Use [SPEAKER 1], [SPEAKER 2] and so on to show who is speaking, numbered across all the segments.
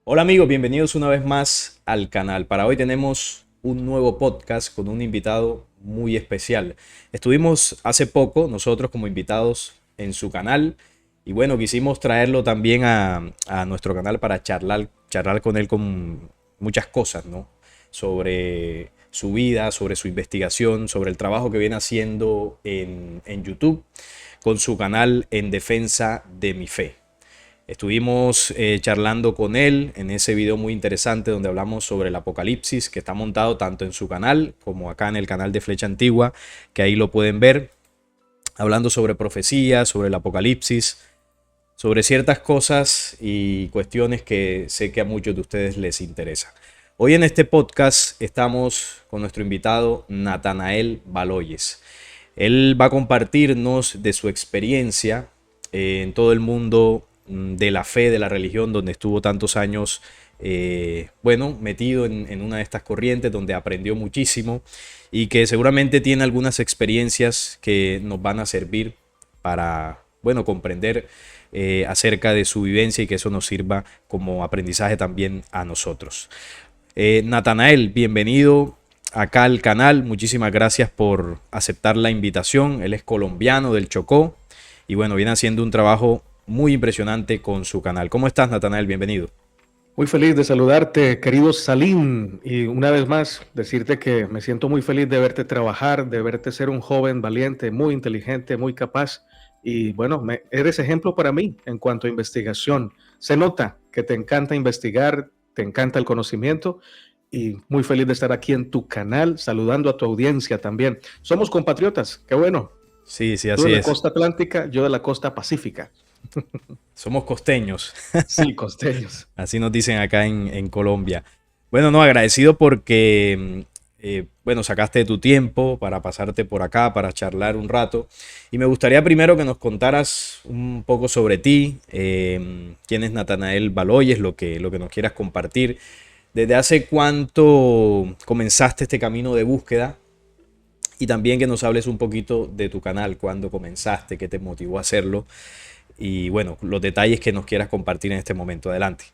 [SPEAKER 1] Hola amigos, bienvenidos una vez más al canal. Para hoy tenemos un nuevo podcast con un invitado muy especial. Estuvimos hace poco nosotros como invitados en su canal y bueno, quisimos traerlo también a nuestro canal para charlar con él con muchas cosas, ¿no? Sobre su vida, sobre su investigación, sobre el trabajo que viene haciendo en YouTube con su canal En Defensa de mi Fe. Estuvimos charlando con él en ese video muy interesante donde hablamos sobre el Apocalipsis, que está montado tanto en su canal como acá en el canal de Flecha Antigua, que ahí lo pueden ver, hablando sobre profecías, sobre el Apocalipsis, sobre ciertas cosas y cuestiones que sé que a muchos de ustedes les interesa. Hoy en este podcast estamos con nuestro invitado Natanael Baloyes. Él va a compartirnos de su experiencia en todo el mundo de la fe, de la religión, donde estuvo tantos años, metido en una de estas corrientes, donde aprendió muchísimo y que seguramente tiene algunas experiencias que nos van a servir para, bueno, comprender acerca de su vivencia y que eso nos sirva como aprendizaje también a nosotros. Natanael, bienvenido acá al canal. Muchísimas gracias por aceptar la invitación. Él es colombiano del Chocó y bueno, viene haciendo un trabajo muy impresionante con su canal. ¿Cómo estás, Natanael? Bienvenido.
[SPEAKER 2] Muy feliz de saludarte, querido Salim, y una vez más decirte que me siento muy feliz de verte trabajar, de verte ser un joven valiente, muy inteligente, muy capaz, y bueno, eres ejemplo para mí en cuanto a investigación. Se nota que te encanta investigar, te encanta el conocimiento, y muy feliz de estar aquí en tu canal, saludando a tu audiencia también. Somos compatriotas, qué bueno.
[SPEAKER 1] Sí, sí,
[SPEAKER 2] Tú de
[SPEAKER 1] así
[SPEAKER 2] la
[SPEAKER 1] es.
[SPEAKER 2] costa atlántica, yo de la costa pacífica.
[SPEAKER 1] Somos costeños.
[SPEAKER 2] Sí, costeños.
[SPEAKER 1] Así nos dicen acá en Colombia. Bueno, no, agradecido porque, bueno, sacaste de tu tiempo para pasarte por acá, para charlar un rato. Y me gustaría primero que nos contaras un poco sobre ti, quién es Natanael Baloyes, lo que nos quieras compartir. ¿Desde hace cuánto comenzaste este camino de búsqueda? Y también que nos hables un poquito de tu canal, cuándo comenzaste, qué te motivó a hacerlo y bueno, los detalles que nos quieras compartir en este momento. Adelante.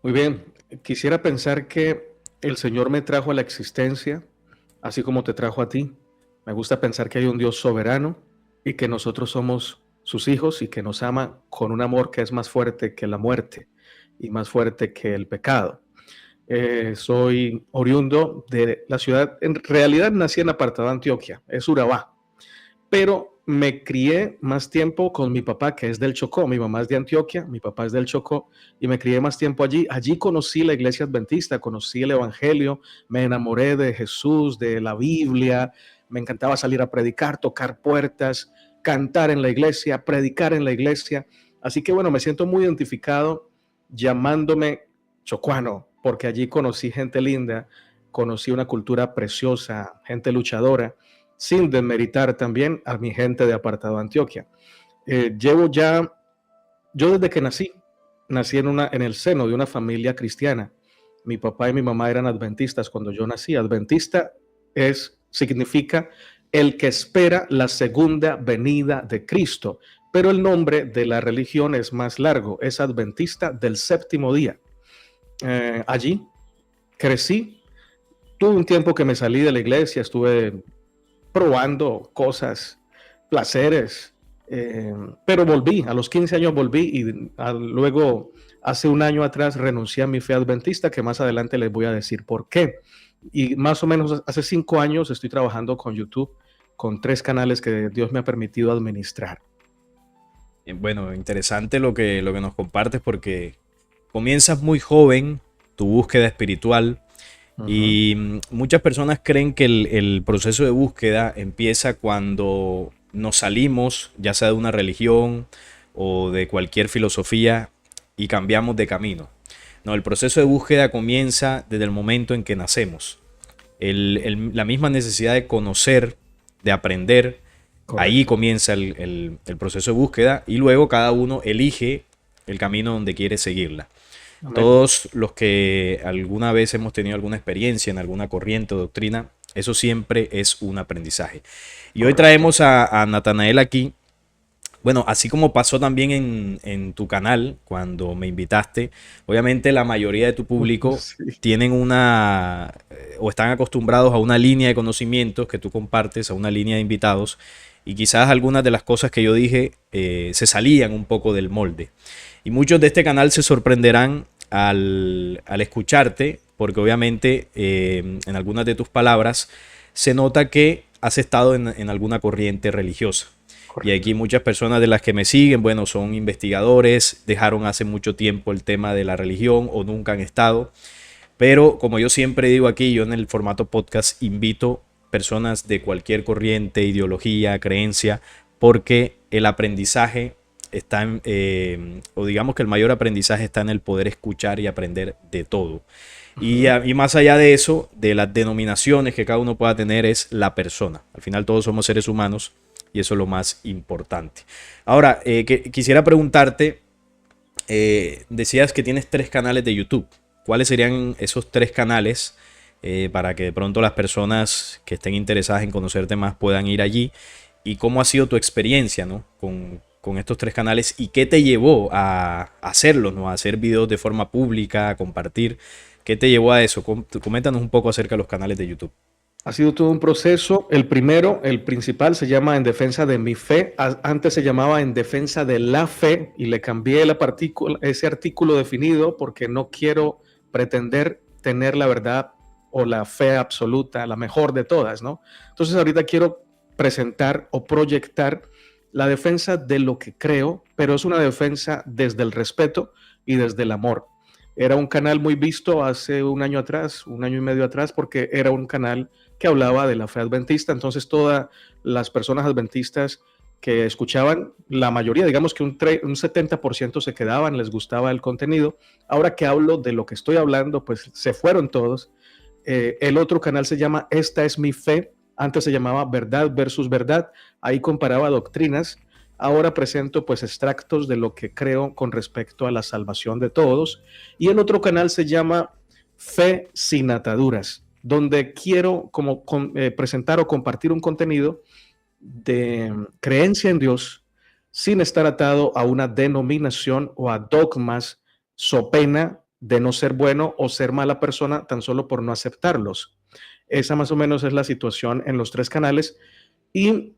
[SPEAKER 2] Muy bien, quisiera pensar que el Señor me trajo a la existencia, así como te trajo a ti. Me gusta pensar que hay un Dios soberano y que nosotros somos sus hijos y que nos ama con un amor que es más fuerte que la muerte y más fuerte que el pecado. Soy oriundo de la ciudad, en realidad nací en Apartado, Antioquia, es Urabá, pero me crié más tiempo con mi papá, que es del Chocó. Mi mamá es de Antioquia, mi papá es del Chocó, y me crié más tiempo allí. Allí conocí la iglesia adventista, conocí el evangelio, me enamoré de Jesús, de la Biblia, me encantaba salir a predicar, tocar puertas, cantar en la iglesia, predicar en la iglesia. Así que bueno, me siento muy identificado llamándome chocuano, porque allí conocí gente linda, conocí una cultura preciosa, gente luchadora, sin demeritar también a mi gente de Apartado Antioquia. Llevo ya, yo desde que nací en el seno de una familia cristiana. Mi papá y mi mamá eran adventistas cuando yo nací. Adventista significa el que espera la segunda venida de Cristo, pero el nombre de la religión es más largo, es Adventista del séptimo día. Allí crecí, tuve un tiempo que me salí de la iglesia, estuve probando cosas, placeres, pero volví, a los 15 años volví y luego hace un año atrás renuncié a mi fe adventista, que más adelante les voy a decir por qué. Y más o menos hace 5 años estoy trabajando con YouTube, con 3 canales que Dios me ha permitido administrar.
[SPEAKER 1] Bueno, interesante lo que nos compartes porque comienzas muy joven tu búsqueda espiritual
[SPEAKER 2] Uh -huh.
[SPEAKER 1] y muchas personas creen que el proceso de búsqueda empieza cuando nos salimos, ya sea de una religión o de cualquier filosofía y cambiamos de camino. No, el proceso de búsqueda comienza desde el momento en que nacemos. La misma necesidad de conocer, de aprender, ahí
[SPEAKER 2] Correcto.
[SPEAKER 1] comienza el proceso de búsqueda y luego cada uno elige el camino donde quiere seguirla.
[SPEAKER 2] Amén.
[SPEAKER 1] Todos los que alguna vez hemos tenido alguna experiencia en alguna corriente o doctrina, eso siempre es un aprendizaje. Y hoy
[SPEAKER 2] Correcto.
[SPEAKER 1] traemos a Natanael aquí Bueno, así como pasó también en tu canal cuando me invitaste, obviamente la mayoría de tu público
[SPEAKER 2] Sí,
[SPEAKER 1] tienen o están acostumbrados a una línea de conocimientos que tú compartes, a una línea de invitados, y quizás algunas de las cosas que yo dije se salían un poco del molde. Y muchos de este canal se sorprenderán al escucharte, porque obviamente en algunas de tus palabras se nota que has estado en alguna corriente religiosa. Y aquí
[SPEAKER 2] correcto.
[SPEAKER 1] muchas personas de las que me siguen, bueno, son investigadores, dejaron hace mucho tiempo el tema de la religión o nunca han estado. Pero como yo siempre digo aquí, yo en el formato podcast invito personas de cualquier corriente, ideología, creencia, porque el aprendizaje está o digamos que el mayor aprendizaje está en el poder escuchar y aprender de todo.
[SPEAKER 2] Ujú.
[SPEAKER 1] Y más allá de eso, de las denominaciones que cada uno pueda tener, es la persona. Al final todos somos seres humanos y eso es lo más importante. Ahora, quisiera preguntarte, decías que tienes 3 canales de YouTube. ¿Cuáles serían esos 3 canales para que de pronto las personas que estén interesadas en conocerte más puedan ir allí? ¿Y cómo ha sido tu experiencia, ¿no? con estos 3 canales y qué te llevó a hacerlo, ¿no? A hacer videos de forma pública, a compartir. ¿Qué te llevó a eso? Coméntanos un poco acerca de los canales de YouTube.
[SPEAKER 2] Ha sido todo un proceso. El primero, el principal, se llama En Defensa de mi Fe. Antes se llamaba En Defensa de la Fe y le cambié ese artículo definido porque no quiero pretender tener la verdad o la fe absoluta, la mejor de todas, ¿no? Entonces ahorita quiero presentar o proyectar la defensa de lo que creo, pero es una defensa desde el respeto y desde el amor. Era un canal muy visto hace un año atrás, un año y medio atrás, porque era un canal que hablaba de la fe adventista. Entonces todas las personas adventistas que escuchaban, la mayoría, digamos que un 70% se quedaban, les gustaba el contenido. Ahora que hablo de lo que estoy hablando, pues se fueron todos. El otro canal se llama Esta es mi fe. Antes se llamaba Verdad versus Verdad. Ahí comparaba doctrinas. Ahora presento pues extractos de lo que creo con respecto a la salvación de todos. Y el otro canal se llama Fe sin ataduras, donde quiero presentar o compartir un contenido de creencia en Dios sin estar atado a una denominación o a dogmas, so pena de no ser bueno o ser mala persona tan solo por no aceptarlos. Esa más o menos es la situación en los 3 canales. Y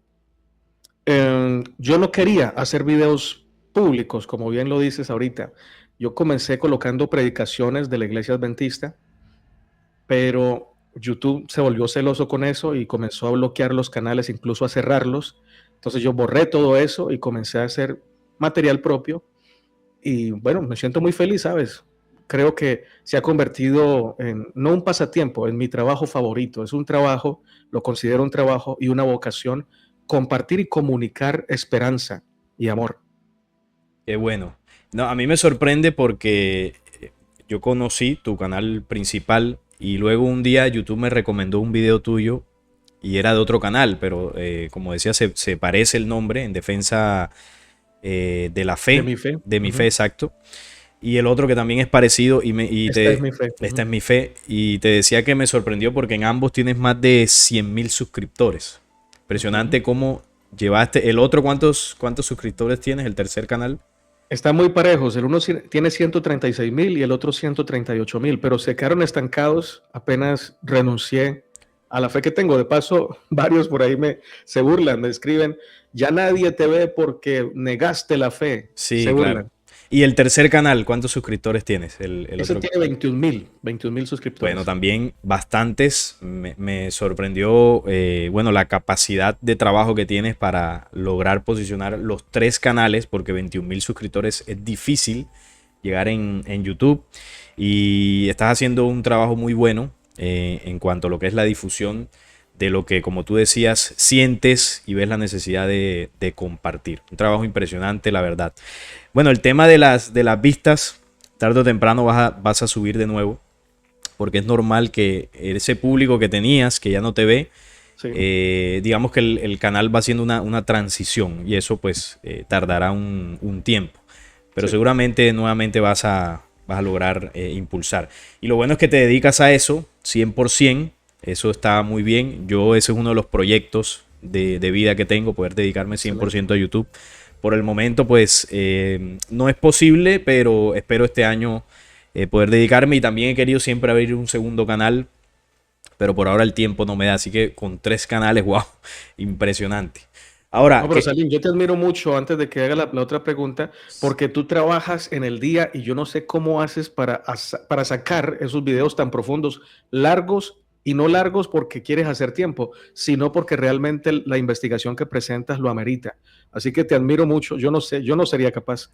[SPEAKER 2] yo no quería hacer videos públicos, como bien lo dices ahorita. Yo comencé colocando predicaciones de la iglesia adventista, pero YouTube se volvió celoso con eso y comenzó a bloquear los canales, incluso a cerrarlos. Entonces yo borré todo eso y comencé a hacer material propio. Y bueno, me siento muy feliz, ¿sabes? Creo que se ha convertido en, no un pasatiempo, en mi trabajo favorito. Es un trabajo, lo considero un trabajo y una vocación, compartir y comunicar esperanza y amor.
[SPEAKER 1] Qué bueno. No, a mí me sorprende porque yo conocí tu canal principal y luego un día YouTube me recomendó un video tuyo y era de otro canal, pero como decía, se parece el nombre en defensa de la
[SPEAKER 2] De
[SPEAKER 1] fe,
[SPEAKER 2] mi fe.
[SPEAKER 1] de mi fe,
[SPEAKER 2] Ujú.
[SPEAKER 1] exacto. Y el otro que también es parecido
[SPEAKER 2] Esta es mi fe.
[SPEAKER 1] esta
[SPEAKER 2] Ujú.
[SPEAKER 1] es mi fe, y te decía que me sorprendió porque en ambos tienes más de 100.000 suscriptores.
[SPEAKER 2] Ujú.
[SPEAKER 1] Impresionante cómo llevaste el otro, ¿cuántos suscriptores tienes? El tercer canal.
[SPEAKER 2] Están muy parejos. El uno tiene 136,000 y el otro 138,000, pero se quedaron estancados. Apenas renuncié a la fe que tengo. De paso, varios por ahí se burlan, me escriben, ya nadie te ve porque negaste la fe. Se
[SPEAKER 1] Sí, claro.
[SPEAKER 2] burlan.
[SPEAKER 1] Y el tercer canal, ¿cuántos suscriptores tienes? El
[SPEAKER 2] Ese
[SPEAKER 1] otro.
[SPEAKER 2] tiene 21,000
[SPEAKER 1] Bueno,
[SPEAKER 2] suscriptores.
[SPEAKER 1] también bastantes. Me sorprendió, bueno, la capacidad de trabajo que tienes para lograr posicionar los 3 canales, porque 21.000 suscriptores es difícil llegar en YouTube. Y estás haciendo un trabajo muy bueno en cuanto a lo que es la difusión de lo que, como tú decías, sientes y ves la necesidad de compartir. Un trabajo impresionante, la verdad. Bueno, el tema de las vistas, tarde o temprano vas a subir de nuevo, porque es normal que ese público que tenías, que ya no te ve,
[SPEAKER 2] Sí,
[SPEAKER 1] digamos que el canal va haciendo una transición y eso pues tardará un tiempo. Pero
[SPEAKER 2] sí.
[SPEAKER 1] seguramente nuevamente vas a lograr impulsar. Y lo bueno es que te dedicas a eso 100%, eso está muy bien. Ese es uno de los proyectos de vida que tengo, poder dedicarme
[SPEAKER 2] Excelente.
[SPEAKER 1] 100% a YouTube, por el momento pues no es posible, pero espero este año poder dedicarme, y también he querido siempre abrir un segundo canal, pero por ahora el tiempo no me da, así que con 3 canales, wow, impresionante.
[SPEAKER 2] No,
[SPEAKER 1] Ahora,
[SPEAKER 2] pero
[SPEAKER 1] que
[SPEAKER 2] Salim, yo te admiro mucho antes de que haga la otra pregunta, porque tú trabajas en el día y yo no sé cómo haces para sacar esos videos tan profundos, largos y no largos porque quieres hacer tiempo, sino porque realmente la investigación que presentas lo amerita. Así que te admiro mucho. Yo no sé, yo no sería capaz.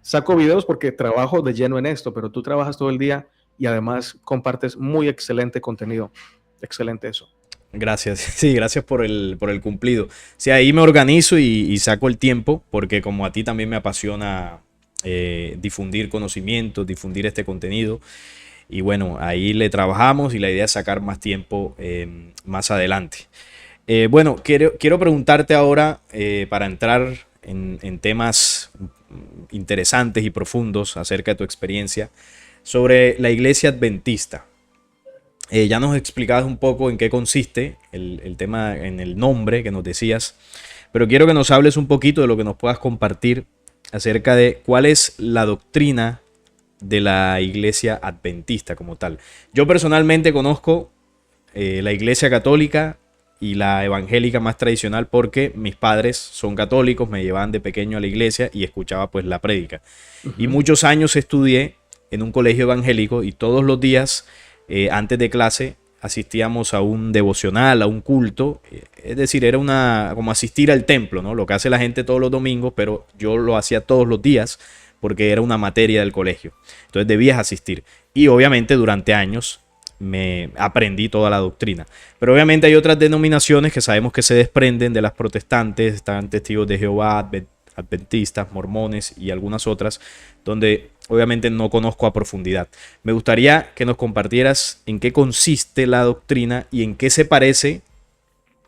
[SPEAKER 2] Saco videos porque trabajo de lleno en esto, pero tú trabajas todo el día y además compartes muy excelente contenido. Excelente eso.
[SPEAKER 1] gracias, sí, gracias por el cumplido. Sí, ahí me organizo y saco el tiempo, porque como a ti también me apasiona difundir conocimientos, difundir este contenido. Y bueno, ahí le trabajamos y la idea es sacar más tiempo más adelante. Bueno, quiero preguntarte ahora, para entrar en temas interesantes y profundos acerca de tu experiencia, sobre la iglesia adventista. Ya nos explicabas un poco en qué consiste el tema, en el nombre que nos decías, pero quiero que nos hables un poquito de lo que nos puedas compartir acerca de cuál es la doctrina de la iglesia adventista como tal. Yo personalmente conozco la iglesia católica y la evangélica más tradicional, porque mis padres son católicos, me llevaban de pequeño a la iglesia y escuchaba pues la prédica.
[SPEAKER 2] Uh
[SPEAKER 1] Y
[SPEAKER 2] -huh.
[SPEAKER 1] muchos años estudié en un colegio evangélico, y todos los días antes de clase asistíamos a un devocional, a un culto. Es decir, era como asistir al templo, ¿no? Lo que hace la gente todos los domingos, pero yo lo hacía todos los días porque era una materia del colegio. Entonces debías asistir. Y obviamente durante años me aprendí toda la doctrina. Pero obviamente hay otras denominaciones que sabemos que se desprenden de las protestantes. Están Testigos de Jehová, adventistas, mormones y algunas otras, donde obviamente no conozco a profundidad. Me gustaría que nos compartieras en qué consiste la doctrina y en qué se parece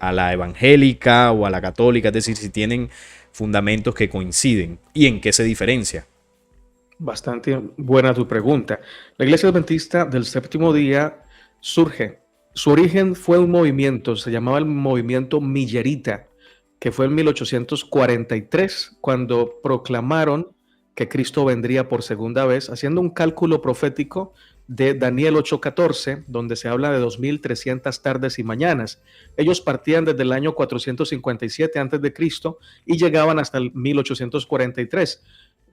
[SPEAKER 1] a la evangélica o a la católica, es decir, si tienen fundamentos que coinciden y en qué se diferencia.
[SPEAKER 2] Bastante buena tu pregunta. La Iglesia Adventista del Séptimo Día surge. Su origen fue un movimiento, se llamaba el movimiento Millerita, que fue en 1843, cuando proclamaron que Cristo vendría por segunda vez, haciendo un cálculo profético de Daniel 8:14, donde se habla de 2300 tardes y mañanas. Ellos partían desde el año 457 a.C. y llegaban hasta el 1843,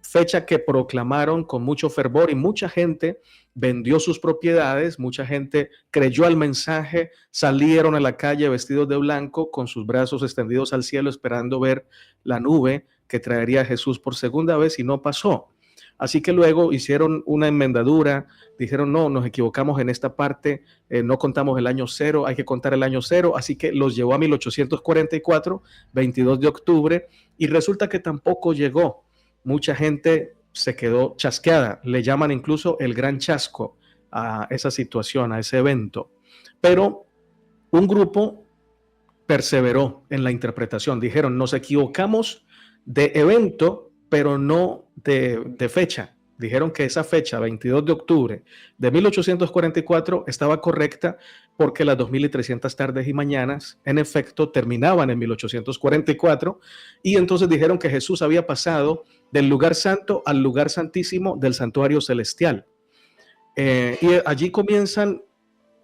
[SPEAKER 2] fecha que proclamaron con mucho fervor, y mucha gente vendió sus propiedades, mucha gente creyó al mensaje, salieron a la calle vestidos de blanco con sus brazos extendidos al cielo esperando ver la nube que traería a Jesús por segunda vez, y no pasó. Así que luego hicieron una enmendadura, dijeron no, nos equivocamos en esta parte, no contamos el año cero, hay que contar el año cero, así que los llevó a 1844, 22 de octubre, y resulta que tampoco llegó. Mucha gente se quedó chasqueada, le llaman incluso el gran chasco a esa situación, a ese evento. Pero un grupo perseveró en la interpretación, dijeron, nos equivocamos de evento, pero no de fecha. Dijeron que esa fecha, 22 de octubre de 1844, estaba correcta porque las 2300 tardes y mañanas, en efecto, terminaban en 1844, y entonces dijeron que Jesús había pasado del lugar santo al lugar santísimo del santuario celestial. Y allí comienzan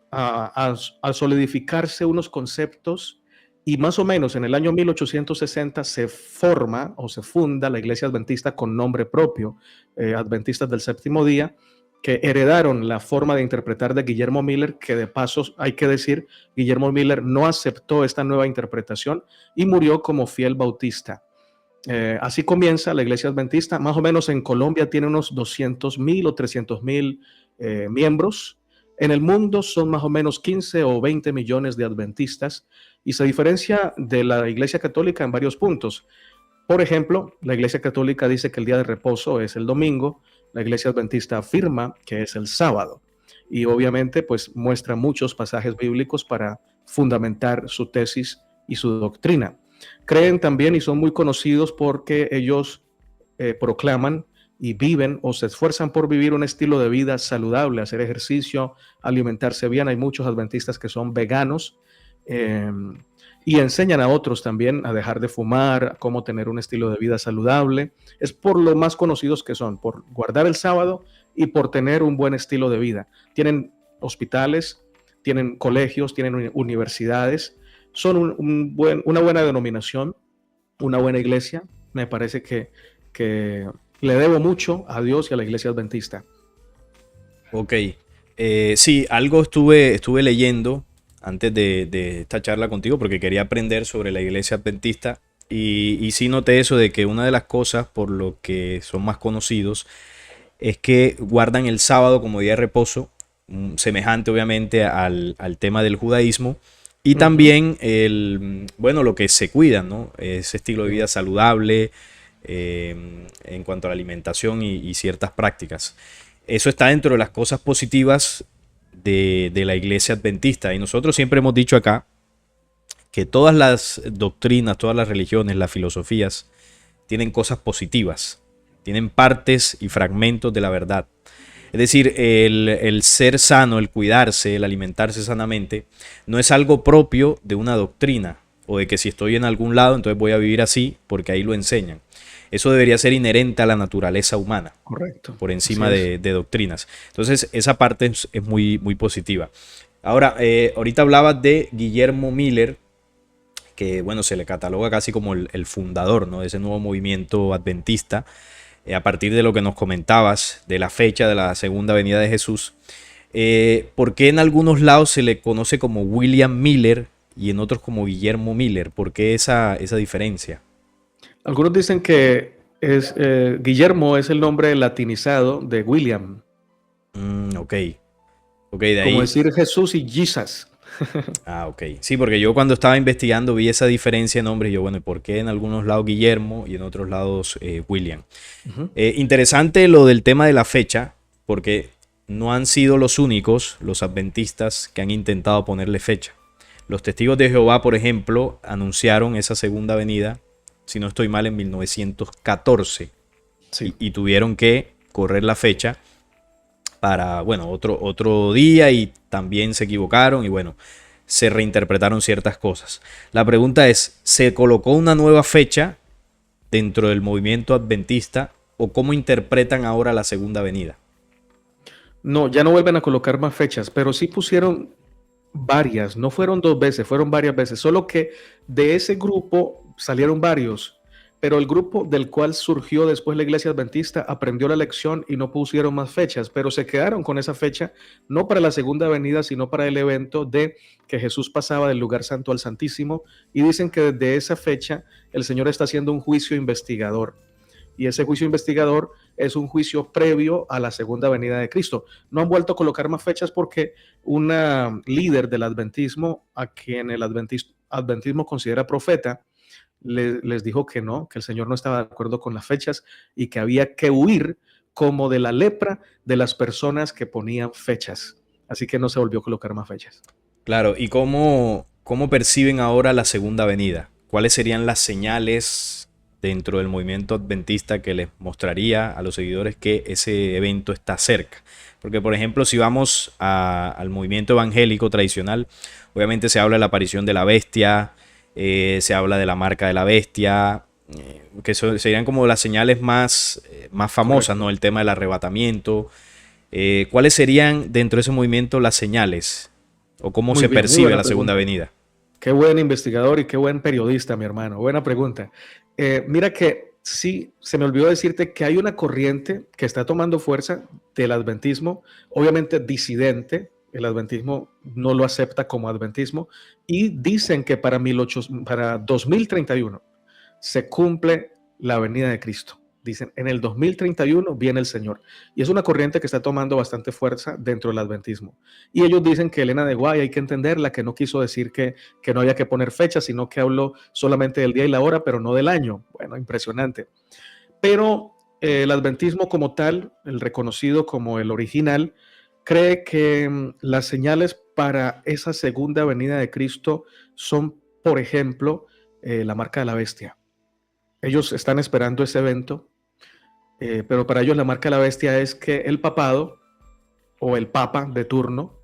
[SPEAKER 2] a solidificarse unos conceptos, y más o menos en el año 1860 se forma o se funda la Iglesia Adventista con nombre propio, Adventistas del Séptimo Día, que heredaron la forma de interpretar de Guillermo Miller, que de paso hay que decir, Guillermo Miller no aceptó esta nueva interpretación y murió como fiel bautista. Así comienza la Iglesia Adventista. Más o menos en Colombia tiene unos 200,000 o 300,000 miembros. En el mundo son más o menos 15 o 20 millones de adventistas, y se diferencia de la Iglesia Católica en varios puntos. Por ejemplo, la Iglesia Católica dice que el día de reposo es el domingo, la Iglesia Adventista afirma que es el sábado, y obviamente pues muestra muchos pasajes bíblicos para fundamentar su tesis y su doctrina. Creen también y son muy conocidos porque ellos proclaman y viven o se esfuerzan por vivir un estilo de vida saludable, hacer ejercicio, alimentarse bien. Hay muchos adventistas que son veganos, y enseñan a otros también a dejar de fumar, a cómo tener un estilo de vida saludable. Es por lo más conocidos que son, por guardar el sábado y por tener un buen estilo de vida. Tienen hospitales, tienen colegios, tienen universidades, son una buena denominación, una buena iglesia. Me parece que le debo mucho a Dios y a la iglesia adventista.
[SPEAKER 1] Ok. Sí, algo estuve leyendo antes de esta charla contigo porque quería aprender sobre la iglesia adventista y sí noté eso de que una de las cosas por lo que son más conocidos es que guardan el sábado como día de reposo, semejante obviamente al tema del judaísmo, y
[SPEAKER 2] Ujú.
[SPEAKER 1] también bueno, lo que se cuidan, ¿no? Ese estilo de
[SPEAKER 2] Sí.
[SPEAKER 1] vida saludable en cuanto a la alimentación y ciertas prácticas. Eso está dentro de las cosas positivas de la iglesia adventista. Y nosotros siempre hemos dicho acá que todas las doctrinas, todas las religiones, las filosofías, tienen cosas positivas, tienen partes y fragmentos de la verdad. Es decir, el ser sano, el cuidarse, el alimentarse sanamente, no es algo propio de una doctrina o de que si estoy en algún lado, entonces voy a vivir así porque ahí lo enseñan. Eso debería ser inherente a la naturaleza humana,
[SPEAKER 2] Correcto,
[SPEAKER 1] por
[SPEAKER 2] así
[SPEAKER 1] encima
[SPEAKER 2] es.
[SPEAKER 1] de doctrinas. Entonces, esa parte es muy, muy positiva. Ahora, ahorita hablabas de Guillermo Miller, que bueno, se le cataloga casi como el fundador, ¿no?, de ese nuevo movimiento adventista, a partir de lo que nos comentabas de la fecha de la segunda venida de Jesús. ¿Por qué en algunos lados se le conoce como William Miller y en otros como Guillermo Miller? ¿Por qué esa diferencia?
[SPEAKER 2] Algunos dicen que Guillermo es el nombre latinizado de William,
[SPEAKER 1] Ok, ok, de
[SPEAKER 2] como
[SPEAKER 1] ahí.
[SPEAKER 2] decir Jesús y Jesus.
[SPEAKER 1] Ah, ok. Sí, porque yo cuando estaba investigando vi esa diferencia de nombres y yo, bueno, ¿por qué en algunos lados Guillermo y en otros lados William?
[SPEAKER 2] Ujú.
[SPEAKER 1] Interesante lo del tema de la fecha, porque no han sido los únicos, los adventistas, que han intentado ponerle fecha. Los testigos de Jehová, por ejemplo, anunciaron esa segunda venida, si no estoy mal, en 1914
[SPEAKER 2] Sí.
[SPEAKER 1] y tuvieron que correr la fecha para, bueno, otro día y también se equivocaron y bueno, se reinterpretaron ciertas cosas. La pregunta es, ¿se colocó una nueva fecha dentro del movimiento adventista o cómo interpretan ahora la segunda venida?
[SPEAKER 2] No, ya no vuelven a colocar más fechas, pero sí pusieron varias, no fueron dos veces, fueron varias veces, solo que de ese grupo salieron varios, pero el grupo del cual surgió después la iglesia adventista aprendió la lección y no pusieron más fechas, pero se quedaron con esa fecha, no para la segunda venida, sino para el evento de que Jesús pasaba del lugar santo al santísimo, y dicen que desde esa fecha el Señor está haciendo un juicio investigador. Y ese juicio investigador es un juicio previo a la segunda venida de Cristo. No han vuelto a colocar más fechas porque una líder del adventismo, a quien el adventismo considera profeta, les dijo que no, que el Señor no estaba de acuerdo con las fechas y que había que huir como de la lepra de las personas que ponían fechas. Así que no se volvió a colocar más fechas.
[SPEAKER 1] Claro, ¿y cómo perciben ahora la segunda venida? ¿Cuáles serían las señales dentro del movimiento adventista que les mostraría a los seguidores que ese evento está cerca? Porque, por ejemplo, si vamos al movimiento evangélico tradicional, obviamente se habla de la aparición de la bestia, se habla de la marca de la bestia, serían como las señales más famosas,
[SPEAKER 2] Correcto.
[SPEAKER 1] ¿no? El tema del arrebatamiento. ¿Cuáles serían dentro de ese movimiento las señales? ¿O cómo
[SPEAKER 2] Muy
[SPEAKER 1] se
[SPEAKER 2] bien, muy
[SPEAKER 1] percibe
[SPEAKER 2] buena
[SPEAKER 1] la segunda
[SPEAKER 2] pregunta.
[SPEAKER 1] venida?
[SPEAKER 2] Qué buen investigador y qué buen periodista, mi hermano. Buena pregunta. Mira que sí, se me olvidó decirte que hay una corriente que está tomando fuerza del adventismo, obviamente disidente. El adventismo no lo acepta como adventismo y dicen que para 2031 se cumple la venida de Cristo. Dicen, en el 2031 viene el Señor. Y es una corriente que está tomando bastante fuerza dentro del adventismo. Y ellos dicen que Elena de Guay hay que entenderla, que no quiso decir que no había que poner fecha, sino que habló solamente del día y la hora, pero no del año. Bueno, impresionante. Pero el adventismo como tal, el reconocido como el original, cree que las señales para esa segunda venida de Cristo son, por ejemplo, la marca de la bestia. Ellos están esperando ese evento, pero para ellos la marca de la bestia es que el papado o el papa de turno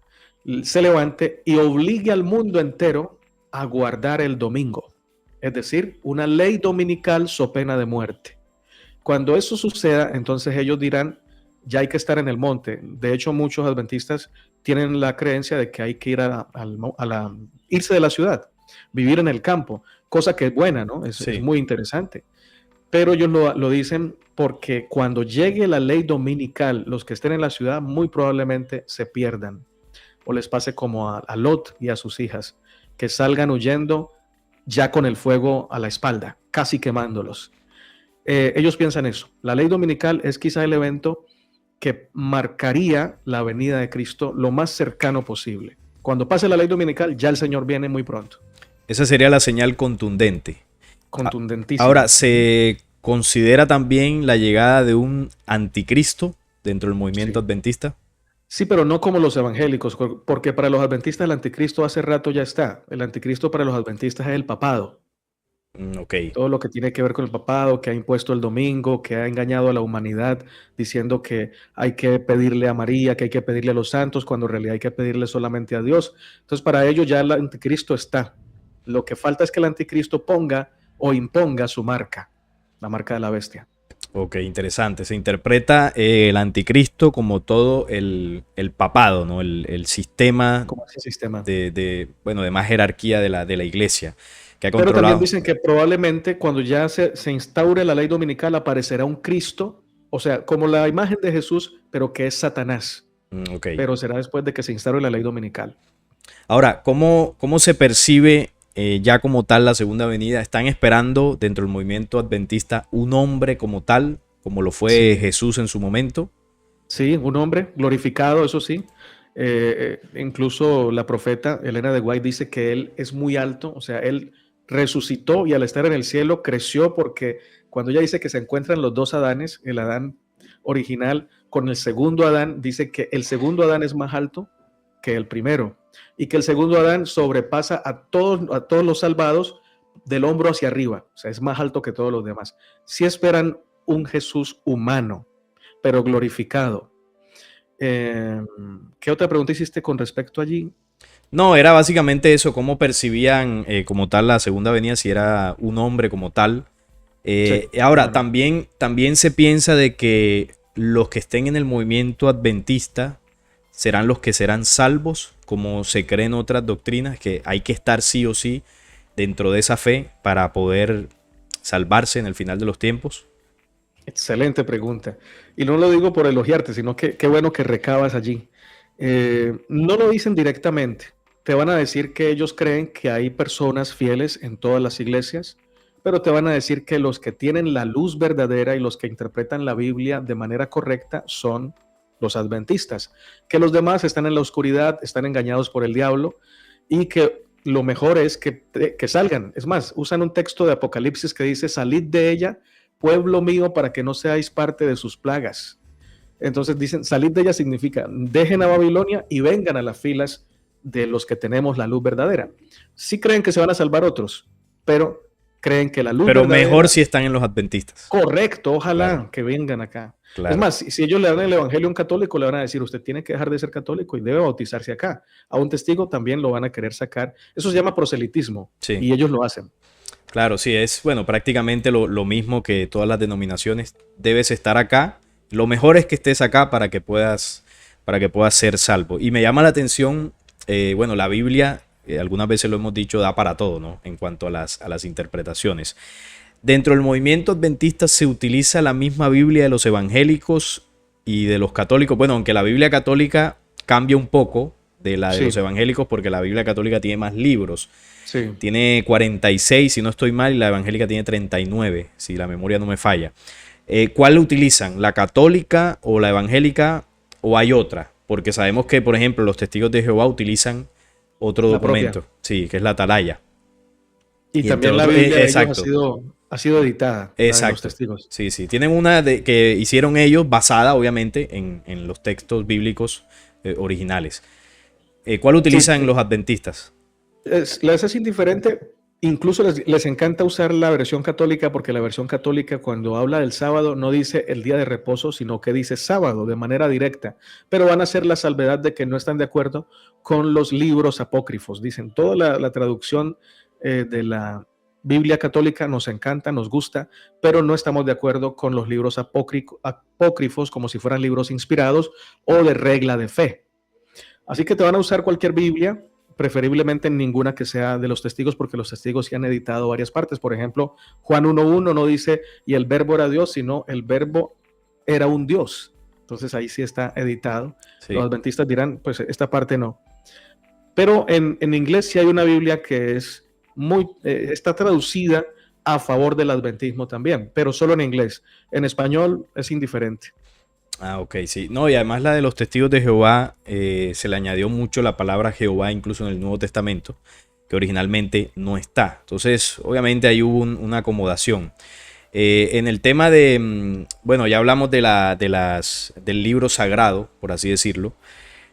[SPEAKER 2] se levante y obligue al mundo entero. a guardar el domingo. Es decir, una ley dominical so pena de muerte. Cuando eso suceda, entonces ellos dirán, ya hay que estar en el monte. De hecho, muchos adventistas tienen la creencia de que hay que ir irse de la ciudad, vivir en el campo, cosa que es buena, ¿no? Es
[SPEAKER 1] Sí.
[SPEAKER 2] muy interesante. Pero ellos lo dicen porque cuando llegue la ley dominical, los que estén en la ciudad muy probablemente se pierdan o les pase como a Lot y a sus hijas, que salgan huyendo ya con el fuego a la espalda, casi quemándolos. Ellos piensan eso. La ley dominical es quizá el evento que marcaría la venida de Cristo lo más cercano posible. Cuando pase la ley dominical, ya el Señor viene muy pronto.
[SPEAKER 1] Esa sería la señal contundente. Ahora,
[SPEAKER 2] Contundentísima.
[SPEAKER 1] ¿se considera también la llegada de un anticristo dentro del movimiento
[SPEAKER 2] Sí.
[SPEAKER 1] adventista?
[SPEAKER 2] Sí, pero no como los evangélicos, porque para los adventistas el anticristo hace rato ya está. El anticristo para los adventistas es el papado.
[SPEAKER 1] Ok.
[SPEAKER 2] Todo lo que tiene que ver con el papado, que ha impuesto el domingo, que ha engañado a la humanidad diciendo que hay que pedirle a María, que hay que pedirle a los santos, cuando en realidad hay que pedirle solamente a Dios. Entonces, para ellos ya el anticristo está. Lo que falta es que el anticristo ponga o imponga su marca, la marca de la bestia.
[SPEAKER 1] Ok, interesante. Se interpreta el anticristo como todo el papado, ¿no? El sistema
[SPEAKER 2] Como ese sistema.
[SPEAKER 1] bueno, de más jerarquía de la iglesia que ha
[SPEAKER 2] Pero también
[SPEAKER 1] controlado.
[SPEAKER 2] dicen que probablemente cuando ya se instaure la ley dominical aparecerá un Cristo, o sea, como la imagen de Jesús, pero que es Satanás.
[SPEAKER 1] Ok.
[SPEAKER 2] Pero será después de que se instaure la ley dominical.
[SPEAKER 1] Ahora, ¿cómo se percibe ya como tal la segunda venida? ¿Están esperando dentro del movimiento adventista un hombre como tal, como lo fue
[SPEAKER 2] Sí,
[SPEAKER 1] Jesús en su momento?
[SPEAKER 2] sí, un hombre glorificado, eso sí. Incluso la profeta Elena de White dice que él es muy alto, o sea, él resucitó y al estar en el cielo creció porque cuando ella dice que se encuentran los dos Adanes, el Adán original con el segundo Adán, dice que el segundo Adán es más alto que el primero y que el segundo Adán sobrepasa a todos los salvados del hombro hacia arriba, o sea, es más alto que todos los demás. Si esperan un Jesús humano, pero glorificado. ¿Qué otra pregunta hiciste con respecto allí?
[SPEAKER 1] No, era básicamente eso, cómo percibían como tal la segunda venida, si era un hombre como tal.
[SPEAKER 2] Sí,
[SPEAKER 1] Ahora,
[SPEAKER 2] humano.
[SPEAKER 1] también se piensa de que los que estén en el movimiento adventista serán los que serán salvos, como se cree en otras doctrinas, que hay que estar sí o sí dentro de esa fe para poder salvarse en el final de los tiempos.
[SPEAKER 2] Excelente pregunta. Y no lo digo por elogiarte, sino que qué bueno que recabas allí. No lo dicen directamente. Te van a decir que ellos creen que hay personas fieles en todas las iglesias, pero te van a decir que los que tienen la luz verdadera y los que interpretan la Biblia de manera correcta son los adventistas, que los demás están en la oscuridad, están engañados por el diablo y que lo mejor es que salgan. Es más, usan un texto de Apocalipsis que dice, salid de ella, pueblo mío, para que no seáis parte de sus plagas. Entonces dicen, salid de ella significa, dejen a Babilonia y vengan a las filas de los que tenemos la luz verdadera. Sí creen que se van a salvar otros, pero creen que la luz
[SPEAKER 1] Pero mejor
[SPEAKER 2] verdadera,
[SPEAKER 1] si están en los adventistas.
[SPEAKER 2] correcto,
[SPEAKER 1] Claro,
[SPEAKER 2] ojalá que vengan acá. Es
[SPEAKER 1] claro.
[SPEAKER 2] más, si ellos le dan el evangelio a un católico, le van a decir, usted tiene que dejar de ser católico y debe bautizarse acá. A un testigo también lo van a querer sacar. Eso se llama proselitismo
[SPEAKER 1] Sí,
[SPEAKER 2] y ellos lo hacen.
[SPEAKER 1] claro, sí, es bueno, prácticamente lo mismo que todas las denominaciones. Debes estar acá. Lo mejor es que estés acá para que puedas ser salvo. Y me llama la atención, bueno, la Biblia, algunas veces lo hemos dicho, da para todo, ¿no? En cuanto a las interpretaciones. Dentro del movimiento adventista se utiliza la misma Biblia de los evangélicos y de los católicos. Bueno, aunque la Biblia católica cambia un poco de la de los
[SPEAKER 2] Sí,
[SPEAKER 1] evangélicos porque la Biblia católica tiene más libros.
[SPEAKER 2] sí.
[SPEAKER 1] Tiene 46, si no estoy mal, y la evangélica tiene 39, si la memoria no me falla. ¿Cuál utilizan? ¿La católica o la evangélica o hay otra? Porque sabemos que, por ejemplo, los testigos de Jehová utilizan otro
[SPEAKER 2] La propia.
[SPEAKER 1] documento, sí, que es la atalaya.
[SPEAKER 2] Y
[SPEAKER 1] Y entre
[SPEAKER 2] también la
[SPEAKER 1] otros,
[SPEAKER 2] Biblia de ellos
[SPEAKER 1] exacto,
[SPEAKER 2] ha sido editada, la de los
[SPEAKER 1] exacto.
[SPEAKER 2] testigos.
[SPEAKER 1] Sí, sí. Tienen una que hicieron ellos basada, obviamente, en los textos bíblicos originales. ¿Cuál
[SPEAKER 2] Sí,
[SPEAKER 1] utilizan los adventistas?
[SPEAKER 2] les es indiferente Incluso les encanta usar la versión católica porque la versión católica cuando habla del sábado no dice el día de reposo, sino que dice sábado de manera directa. Pero van a hacer la salvedad de que no están de acuerdo con los libros apócrifos. Dicen, toda la traducción de la Biblia católica nos encanta, nos gusta, pero no estamos de acuerdo con los libros apócrifos como si fueran libros inspirados o de regla de fe. Así que te van a usar cualquier Biblia, preferiblemente ninguna que sea de los testigos, porque los testigos ya han editado varias partes. Por ejemplo, Juan 1.1 no dice y el verbo era Dios, sino el verbo era un Dios. Entonces ahí sí está editado.
[SPEAKER 1] Sí.
[SPEAKER 2] Los adventistas dirán, pues esta parte no. Pero en inglés sí hay una Biblia que es está traducida a favor del adventismo también, pero solo en inglés. En español es indiferente.
[SPEAKER 1] Ah, ok, sí. No, y además la de los testigos de Jehová, se le añadió mucho la palabra Jehová incluso en el Nuevo Testamento, que originalmente no está. Entonces, obviamente ahí hubo una acomodación. En el tema de, bueno, ya hablamos del libro sagrado, por así decirlo.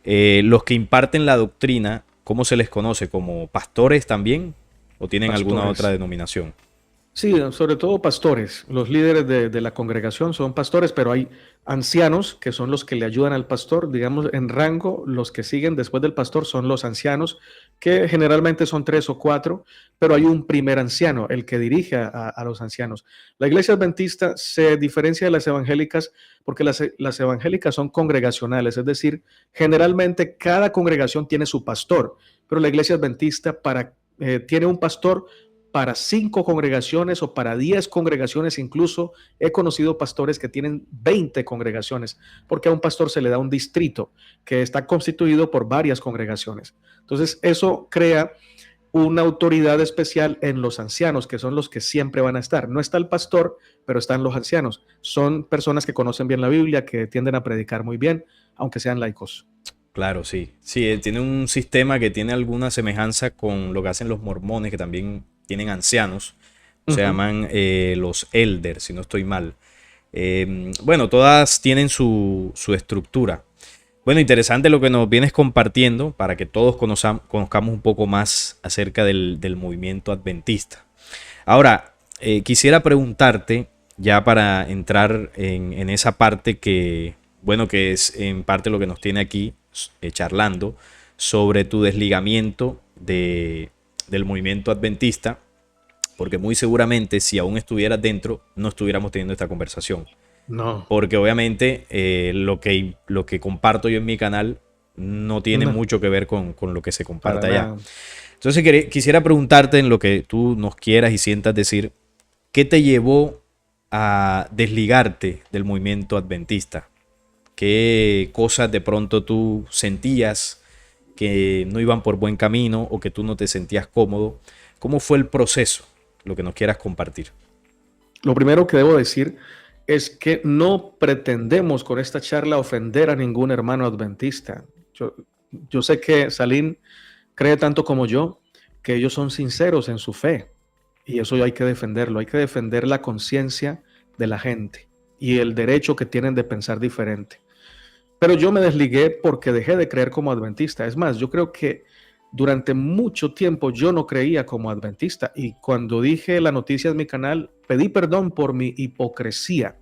[SPEAKER 1] Los que imparten la doctrina, ¿cómo se les conoce? ¿Como pastores también? ¿O tienen alguna otra
[SPEAKER 2] Pastores.
[SPEAKER 1] denominación?
[SPEAKER 2] Sí, sobre todo pastores. Los líderes de la congregación son pastores, pero hay ancianos que son los que le ayudan al pastor. Digamos, en rango, los que siguen después del pastor son los ancianos, que generalmente son 3 o 4, pero hay un primer anciano, el que dirige a los ancianos. La iglesia adventista se diferencia de las evangélicas porque las evangélicas son congregacionales, es decir, generalmente cada congregación tiene su pastor, pero la iglesia adventista tiene un pastor para 5 congregaciones o para 10 congregaciones. Incluso he conocido pastores que tienen 20 congregaciones, porque a un pastor se le da un distrito que está constituido por varias congregaciones. Entonces, eso crea una autoridad especial en los ancianos, que son los que siempre van a estar. No está el pastor, pero están los ancianos. Son personas que conocen bien la Biblia, que tienden a predicar muy bien, aunque sean laicos.
[SPEAKER 1] Claro, sí. Sí, tiene un sistema que tiene alguna semejanza con lo que hacen los mormones, que también tienen ancianos. Se
[SPEAKER 2] Ujú.
[SPEAKER 1] llaman los elders, si no estoy mal. Bueno, todas tienen su estructura. Bueno, interesante lo que nos vienes compartiendo para que todos conozcamos un poco más acerca del movimiento adventista. Ahora, quisiera preguntarte, ya para entrar en esa parte que, bueno, que es en parte lo que nos tiene aquí charlando, sobre tu desligamiento del movimiento adventista, porque muy seguramente si aún estuvieras dentro, no estuviéramos teniendo esta conversación.
[SPEAKER 2] No,
[SPEAKER 1] Porque obviamente lo que comparto yo en mi canal no tiene
[SPEAKER 2] no,
[SPEAKER 1] mucho que ver con lo que se
[SPEAKER 2] para
[SPEAKER 1] comparte allá.
[SPEAKER 2] nada.
[SPEAKER 1] Entonces quisiera preguntarte en lo que tú nos quieras y sientas decir, ¿qué te llevó a desligarte del movimiento adventista? ¿Qué cosas de pronto tú sentías que no iban por buen camino o que tú no te sentías cómodo? ¿Cómo fue el proceso? Lo que nos quieras compartir.
[SPEAKER 2] Lo primero que debo decir es que no pretendemos con esta charla ofender a ningún hermano adventista. Yo sé que Salim cree tanto como yo que ellos son sinceros en su fe, y eso hay que defenderlo. Hay que defender la conciencia de la gente y el derecho que tienen de pensar diferente. Pero yo me desligué porque dejé de creer como adventista. Es más, yo creo que durante mucho tiempo yo no creía como adventista, y cuando dije la noticia en mi canal pedí perdón por mi hipocresía.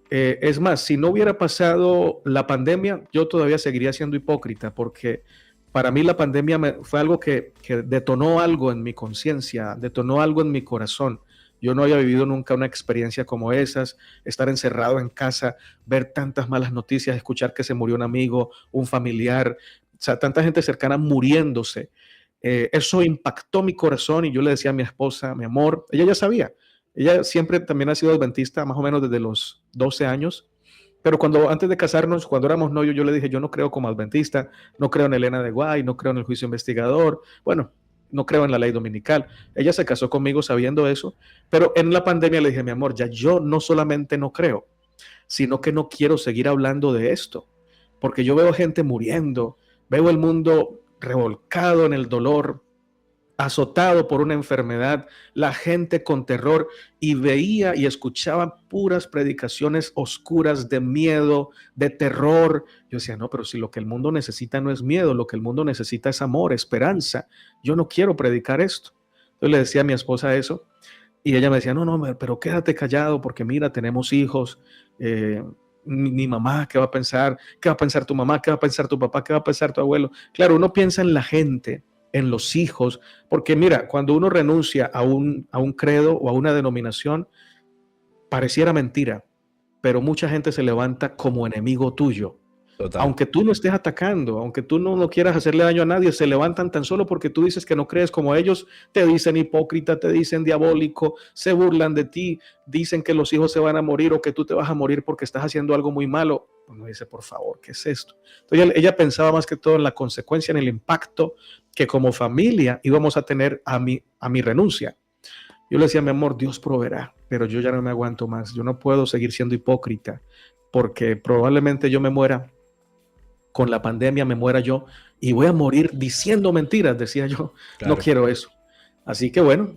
[SPEAKER 2] Es más, si no hubiera pasado la pandemia, yo todavía seguiría siendo hipócrita, porque para mí la pandemia fue algo que detonó algo en mi conciencia, detonó algo en mi corazón. Yo no había vivido nunca una experiencia como esas, estar encerrado en casa, ver tantas malas noticias, escuchar que se murió un amigo, un familiar, o sea, tanta gente cercana muriéndose. Eso impactó mi corazón, y yo le decía a mi esposa, mi amor, ella ya sabía, ella siempre también ha sido adventista, más o menos desde los 12 años. Pero antes de casarnos, cuando éramos novios, yo le dije, yo no creo como adventista, no creo en Elena de Guay, no creo en el juicio investigador, bueno, no creo en la ley dominical. Ella se casó conmigo sabiendo eso, pero en la pandemia le dije, mi amor, ya yo no solamente no creo, sino que no quiero seguir hablando de esto, porque yo veo gente muriendo, veo el mundo revolcado en el dolor, azotado por una enfermedad, la gente con terror, y veía y escuchaba puras predicaciones oscuras de miedo, de terror. Yo decía, no, pero si lo que el mundo necesita no es miedo, lo que el mundo necesita es amor, esperanza. Yo no quiero predicar esto. Entonces le decía a mi esposa eso y ella me decía, no, no, pero quédate callado porque mira, tenemos hijos, eh, mi mamá, ¿qué va a pensar? ¿Qué va a pensar tu mamá? ¿Qué va a pensar tu papá? ¿Qué va a pensar tu abuelo? Claro, uno piensa en la gente, en los hijos, porque mira, cuando uno renuncia a un credo o a una denominación, pareciera mentira, pero mucha gente se levanta como enemigo tuyo.
[SPEAKER 1] Total.
[SPEAKER 2] Aunque tú no estés atacando, aunque tú no quieras hacerle daño a nadie, se levantan tan solo porque tú dices que no crees como ellos, te dicen hipócrita, te dicen diabólico, se burlan de ti, dicen que los hijos se van a morir o que tú te vas a morir porque estás haciendo algo muy malo. Uno dice, por favor, ¿qué es esto? Entonces ella pensaba más que todo en la consecuencia, en el impacto que como familia íbamos a tener a mi renuncia. Yo le decía, mi amor, Dios proveerá, pero yo ya no me aguanto más. Yo no puedo seguir siendo hipócrita porque probablemente yo me muera con la pandemia, me muera yo y voy a morir diciendo mentiras, decía yo. No
[SPEAKER 1] Claro.
[SPEAKER 2] quiero eso. Así que bueno,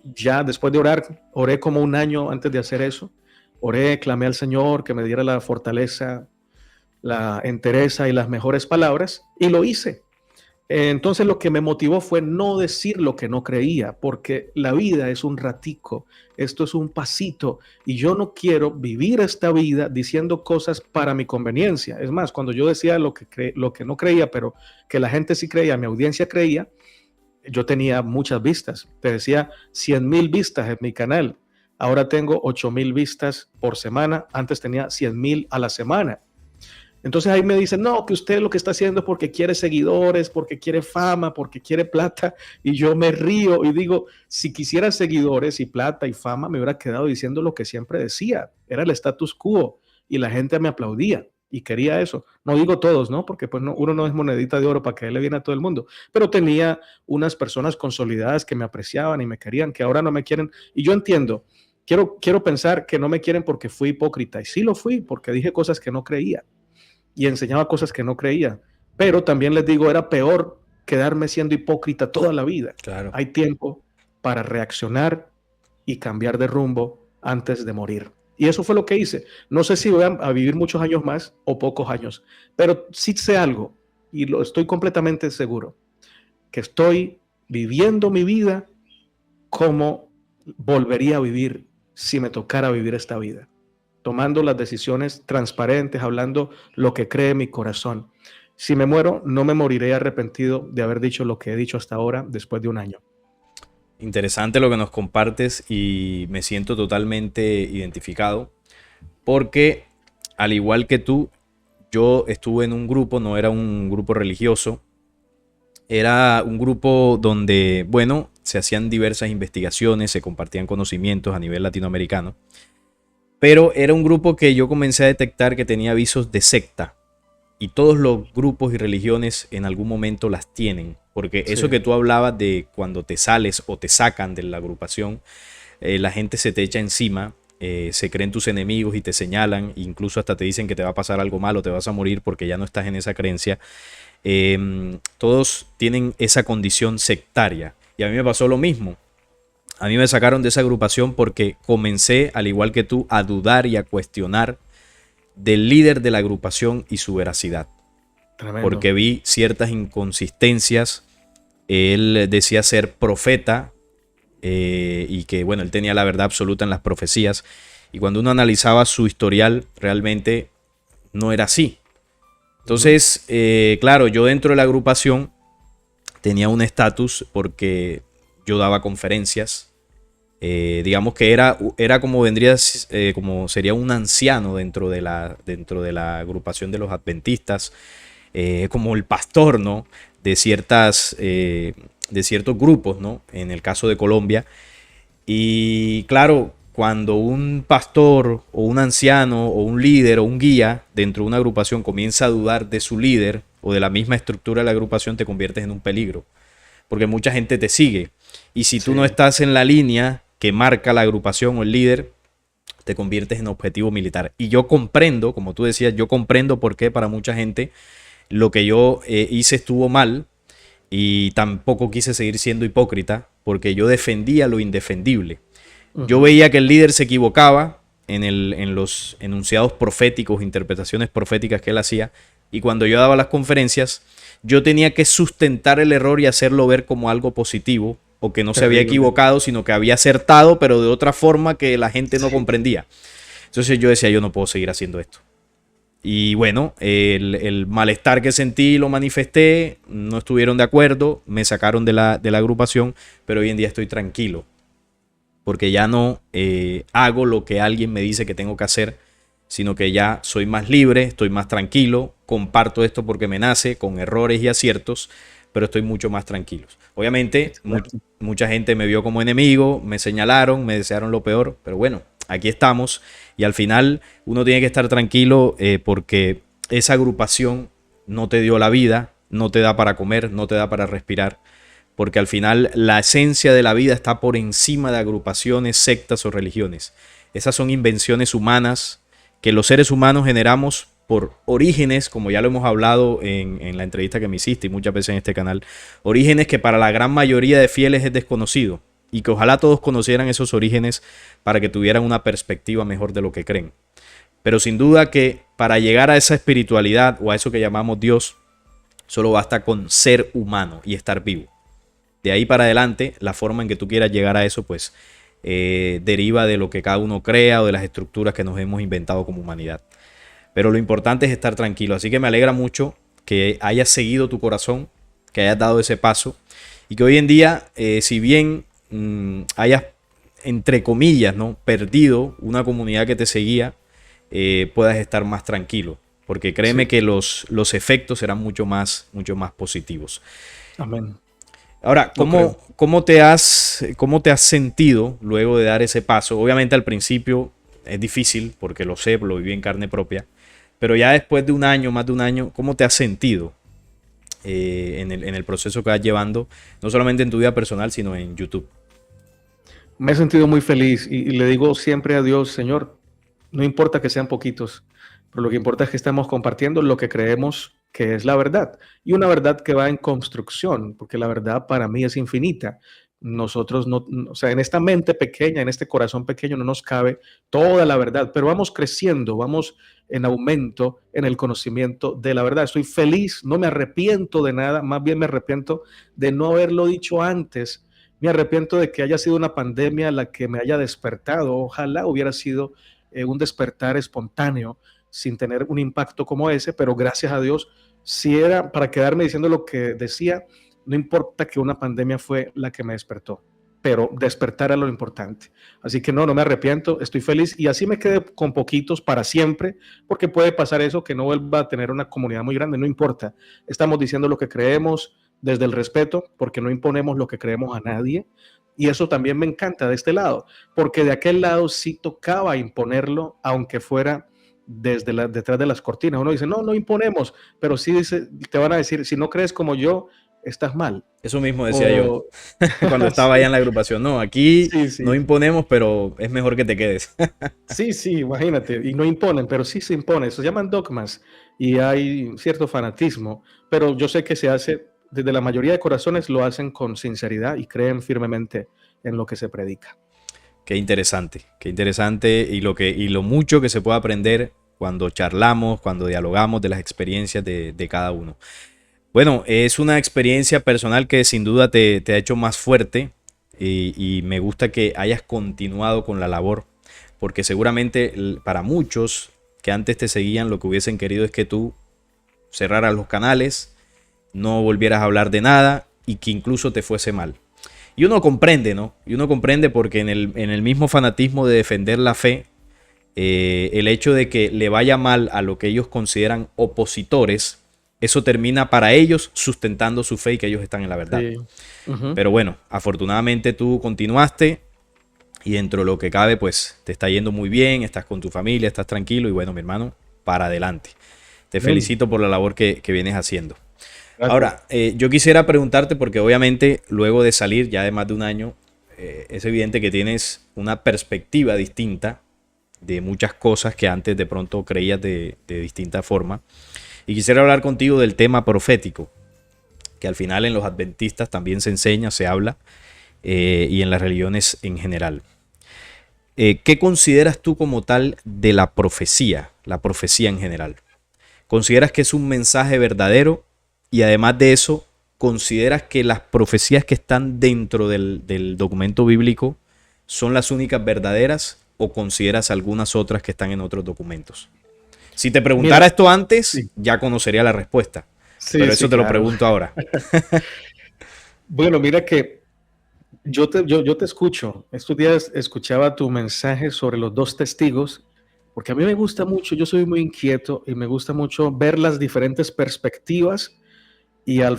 [SPEAKER 2] ya después de orar, oré como un año antes de hacer eso. Oré, clamé al Señor que me diera la fortaleza, la entereza y las mejores palabras y lo hice. Entonces lo que me motivó fue no decir lo que no creía, porque la vida es un ratico, esto es un pasito y yo no quiero vivir esta vida diciendo cosas para mi conveniencia. Es más, cuando yo decía lo que no creía, pero que la gente sí creía, mi audiencia creía, yo tenía muchas vistas. Te decía 100,000 vistas en mi canal. Ahora tengo 8,000 vistas por semana. Antes tenía 100,000 a la semana. Entonces ahí me dicen, no, que usted lo que está haciendo es porque quiere seguidores, porque quiere fama, porque quiere plata. Y yo me río y digo, si quisiera seguidores y plata y fama, me hubiera quedado diciendo lo que siempre decía. Era el status quo y la gente me aplaudía y quería eso. No digo todos, ¿no? Porque pues no, uno no es monedita de oro para que le viene a todo el mundo. Pero tenía unas personas consolidadas que me apreciaban y me querían, que ahora no me quieren. Y yo entiendo, quiero pensar que no me quieren porque fui hipócrita. Y sí lo fui, porque dije cosas que no creía y enseñaba cosas que no creía. Pero también les digo, era peor quedarme siendo hipócrita toda la vida.
[SPEAKER 1] Claro.
[SPEAKER 2] Hay tiempo para reaccionar y cambiar de rumbo antes de morir. Y eso fue lo que hice. No sé si voy a vivir muchos años más o pocos años, pero sí sé algo y lo estoy completamente seguro, que estoy viviendo mi vida como volvería a vivir si me tocara vivir esta vida, tomando las decisiones transparentes, hablando lo que cree mi corazón. Si me muero, no me moriré arrepentido de haber dicho lo que he dicho hasta ahora, después de un año.
[SPEAKER 1] Interesante lo que nos compartes y me siento totalmente identificado porque al igual que tú, yo estuve en un grupo, no era un grupo religioso, era un grupo donde, bueno, se hacían diversas investigaciones, se compartían conocimientos a nivel latinoamericano, pero era un grupo que yo comencé a detectar que tenía visos de secta y todos los grupos y religiones en algún momento las tienen, porque
[SPEAKER 2] Sí,
[SPEAKER 1] eso que tú hablabas de cuando te sales o te sacan de la agrupación, la gente se te echa encima, se creen tus enemigos y te señalan, incluso hasta te dicen que te va a pasar algo malo, te vas a morir porque ya no estás en esa creencia. Todos tienen esa condición sectaria y a mí me pasó lo mismo. A mí me sacaron de esa agrupación porque comencé, al igual que tú, a dudar y a cuestionar del líder de la agrupación y su veracidad.
[SPEAKER 2] tremendo.
[SPEAKER 1] Porque vi ciertas inconsistencias. Él decía ser profeta y que, bueno, él tenía la verdad absoluta en las profecías. Y cuando uno analizaba su historial, realmente no era así.
[SPEAKER 2] Ujú.
[SPEAKER 1] Entonces, claro, yo dentro de la agrupación tenía un estatus porque yo daba conferencias. Digamos que era como vendría, como sería un anciano dentro de la agrupación de los adventistas, como el pastor, ¿no? De ciertos grupos, ¿no? En el caso de Colombia. Y claro, cuando un pastor o un anciano o un líder o un guía dentro de una agrupación comienza a dudar de su líder o de la misma estructura de la agrupación, te conviertes en un peligro. Porque mucha gente te sigue. Y si tú no
[SPEAKER 2] Sí,
[SPEAKER 1] estás en la línea que marca la agrupación o el líder, te conviertes en objetivo militar. Y yo comprendo, como tú decías, yo comprendo por qué para mucha gente lo que yo hice estuvo mal y tampoco quise seguir siendo hipócrita porque yo defendía lo indefendible. Yo
[SPEAKER 2] ujú,
[SPEAKER 1] veía que el líder se equivocaba en los enunciados proféticos, interpretaciones proféticas que él hacía, y cuando yo daba las conferencias, yo tenía que sustentar el error y hacerlo ver como algo positivo o que no se había
[SPEAKER 2] Terrible.
[SPEAKER 1] equivocado, sino que había acertado, pero de otra forma que la gente no
[SPEAKER 2] Sí.
[SPEAKER 1] comprendía. Entonces yo decía, yo no puedo seguir haciendo esto. Y bueno, el malestar que sentí lo manifesté, no estuvieron de acuerdo, me sacaron de la agrupación, pero hoy en día estoy tranquilo, porque ya no hago lo que alguien me dice que tengo que hacer, sino que ya soy más libre, estoy más tranquilo, comparto esto porque me nace, con errores y aciertos, pero estoy mucho más tranquilo. Obviamente,
[SPEAKER 2] Excelente.
[SPEAKER 1] mucha gente me vio como enemigo, me señalaron, me desearon lo peor, pero bueno, aquí estamos y al final uno tiene que estar tranquilo porque esa agrupación no te dio la vida, no te da para comer, no te da para respirar, porque al final la esencia de la vida está por encima de agrupaciones, sectas o religiones. Esas son invenciones humanas que los seres humanos generamos por orígenes, como ya lo hemos hablado en la entrevista que me hiciste y muchas veces en este canal, orígenes que para la gran mayoría de fieles es desconocido y que ojalá todos conocieran esos orígenes para que tuvieran una perspectiva mejor de lo que creen. Pero sin duda que para llegar a esa espiritualidad o a eso que llamamos Dios, solo basta con ser humano y estar vivo. De ahí para adelante, la forma en que tú quieras llegar a eso, pues deriva de lo que cada uno crea o de las estructuras que nos hemos inventado como humanidad. Pero lo importante es estar tranquilo. Así que me alegra mucho que hayas seguido tu corazón, que hayas dado ese paso y que hoy en día, si bien hayas, entre comillas, ¿no?, perdido una comunidad que te seguía, puedas estar más tranquilo. Porque créeme
[SPEAKER 2] Sí.
[SPEAKER 1] que los efectos serán mucho más positivos.
[SPEAKER 2] Amén.
[SPEAKER 1] Ahora,
[SPEAKER 2] Lo creo.
[SPEAKER 1] cómo te has sentido luego de dar ese paso? Obviamente al principio es difícil porque lo sé, lo viví en carne propia, pero ya después de un año, más de un año, ¿cómo te has sentido en el proceso que vas llevando, no solamente en tu vida personal, sino en YouTube?
[SPEAKER 2] Me he sentido muy feliz y le digo siempre a Dios, Señor, no importa que sean poquitos, pero lo que importa es que estamos compartiendo lo que creemos que es la verdad y una verdad que va en construcción, porque la verdad para mí es infinita. Nosotros o sea, en esta mente pequeña, en este corazón pequeño no nos cabe toda la verdad, pero vamos creciendo, vamos en aumento en el conocimiento de la verdad. Estoy feliz, no me arrepiento de nada, más bien me arrepiento de no haberlo dicho antes. Me arrepiento de que haya sido una pandemia la que me haya despertado. Ojalá hubiera sido un despertar espontáneo sin tener un impacto como ese, pero gracias a Dios, si era para quedarme diciendo lo que decía, no importa que una pandemia fue la que me despertó, pero despertar era lo importante. Así que no me arrepiento, estoy feliz y así me quedé con poquitos para siempre, porque puede pasar eso, que no vuelva a tener una comunidad muy grande, no importa. Estamos diciendo lo que creemos, desde el respeto, porque no imponemos lo que creemos a nadie. Y eso también me encanta de este lado, porque de aquel lado sí tocaba imponerlo, aunque fuera detrás de las cortinas. Uno dice, no imponemos, pero sí dice, te van a decir, si no crees como yo, estás mal.
[SPEAKER 1] Eso mismo decía yo
[SPEAKER 2] O,
[SPEAKER 1] cuando estaba allá
[SPEAKER 2] sí,
[SPEAKER 1] en la agrupación. No, aquí
[SPEAKER 2] sí,
[SPEAKER 1] no
[SPEAKER 2] sí.
[SPEAKER 1] imponemos, pero es mejor que te quedes.
[SPEAKER 2] Sí, sí, imagínate, y no imponen, pero sí se impone, se llaman dogmas y hay cierto fanatismo, pero yo sé que se hace, desde la mayoría de corazones lo hacen con sinceridad y creen firmemente en lo que se predica.
[SPEAKER 1] Qué interesante y lo mucho que se puede aprender cuando charlamos, cuando dialogamos de las experiencias de cada uno. Bueno, es una experiencia personal que sin duda te ha hecho más fuerte y me gusta que hayas continuado con la labor, porque seguramente para muchos que antes te seguían lo que hubiesen querido es que tú cerraras los canales, no volvieras a hablar de nada y que incluso te fuese mal. Y uno comprende, ¿no? Y uno comprende porque en el mismo fanatismo de defender la fe, el hecho de que le vaya mal a lo que ellos consideran opositores, eso termina para ellos sustentando su fe y que ellos están en la verdad.
[SPEAKER 2] Sí. Ujú.
[SPEAKER 1] Pero bueno, afortunadamente tú continuaste y dentro de lo que cabe, pues te está yendo muy bien, estás con tu familia, estás tranquilo y bueno, mi hermano, para adelante. Te
[SPEAKER 2] Amén.
[SPEAKER 1] felicito por la labor que vienes haciendo.
[SPEAKER 2] Gracias.
[SPEAKER 1] Ahora, yo quisiera preguntarte, porque obviamente luego de salir ya de más de un año, es evidente que tienes una perspectiva distinta de muchas cosas que antes de pronto creías de distinta forma. Y quisiera hablar contigo del tema profético, que al final en los adventistas también se enseña, se habla, y en las religiones en general. ¿Qué consideras tú como tal de la profecía en general? ¿Consideras que es un mensaje verdadero? Y además de eso, consideras que las profecías que están dentro del documento bíblico son las únicas verdaderas o consideras algunas otras que están en otros documentos? Si te preguntara
[SPEAKER 2] Mira,
[SPEAKER 1] esto antes,
[SPEAKER 2] sí,
[SPEAKER 1] ya conocería la respuesta,
[SPEAKER 2] sí,
[SPEAKER 1] pero eso
[SPEAKER 2] sí,
[SPEAKER 1] te lo
[SPEAKER 2] claro.
[SPEAKER 1] pregunto ahora.
[SPEAKER 2] Bueno, mira que yo te escucho. Estos días escuchaba tu mensaje sobre los dos testigos, porque a mí me gusta mucho, yo soy muy inquieto y me gusta mucho ver las diferentes perspectivas y al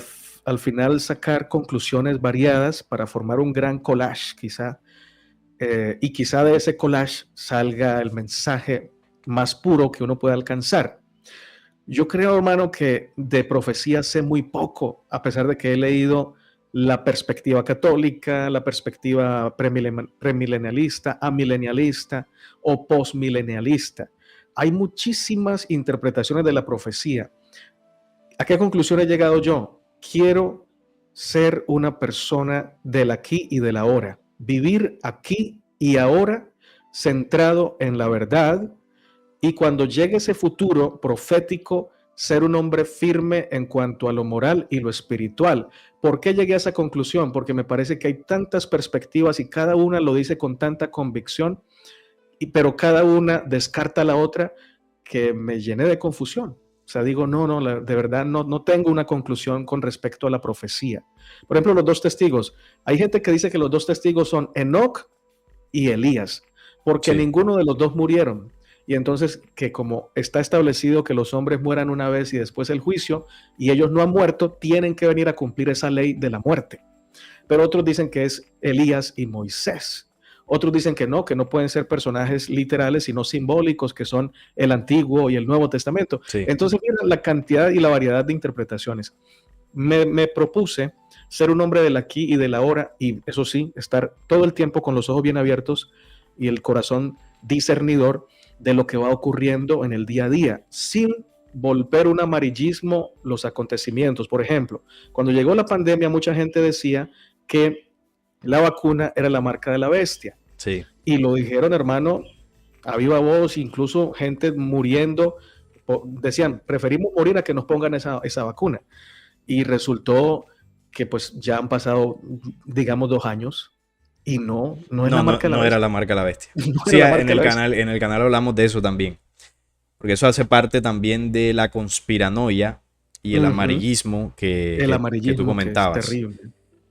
[SPEAKER 2] final sacar conclusiones variadas para formar un gran collage, quizá, y quizá de ese collage salga el mensaje más puro que uno pueda alcanzar. Yo creo, hermano, que de profecía sé muy poco, a pesar de que he leído la perspectiva católica, la perspectiva premilenialista, amilenialista o postmilenialista. Hay muchísimas interpretaciones de la profecía. ¿A qué conclusión he llegado yo? Quiero ser una persona del aquí y del ahora, vivir aquí y ahora centrado en la verdad, y cuando llegue ese futuro profético, ser un hombre firme en cuanto a lo moral y lo espiritual. ¿Por qué llegué a esa conclusión? Porque me parece que hay tantas perspectivas y cada una lo dice con tanta convicción, pero cada una descarta a la otra, que me llené de confusión. O sea, digo, no, no, de verdad no tengo una conclusión con respecto a la profecía. Por ejemplo, los dos testigos. Hay gente que dice que los dos testigos son Enoc y Elías, porque
[SPEAKER 1] Sí.
[SPEAKER 2] ninguno de los dos murieron. Y entonces, que como está establecido que los hombres mueran una vez y después el juicio, y ellos no han muerto, tienen que venir a cumplir esa ley de la muerte. Pero otros dicen que es Elías y Moisés. Otros dicen que no pueden ser personajes literales, sino simbólicos, que son el Antiguo y el Nuevo Testamento.
[SPEAKER 1] Sí.
[SPEAKER 2] Entonces, mira la cantidad y la variedad de interpretaciones. Me propuse ser un hombre del aquí y del ahora, y eso sí, estar todo el tiempo con los ojos bien abiertos y el corazón discernidor de lo que va ocurriendo en el día a día, sin volver un amarillismo los acontecimientos. Por ejemplo, cuando llegó la pandemia, mucha gente decía que la vacuna era la marca de la bestia.
[SPEAKER 1] Sí.
[SPEAKER 2] Y lo dijeron, hermano, a viva voz, incluso gente muriendo. Decían, preferimos morir a que nos pongan esa vacuna. Y resultó que pues ya han pasado, digamos, 2 años y no es
[SPEAKER 1] No,
[SPEAKER 2] la
[SPEAKER 1] no,
[SPEAKER 2] marca de la
[SPEAKER 1] no era
[SPEAKER 2] bestia.
[SPEAKER 1] la marca la bestia.
[SPEAKER 2] No era
[SPEAKER 1] Sí,
[SPEAKER 2] la marca de la bestia.
[SPEAKER 1] en el canal hablamos de eso también. Porque eso hace parte también de la conspiranoia y el
[SPEAKER 2] Ujú.
[SPEAKER 1] amarillismo
[SPEAKER 2] El
[SPEAKER 1] que tú
[SPEAKER 2] amarillismo que es
[SPEAKER 1] comentabas.
[SPEAKER 2] terrible.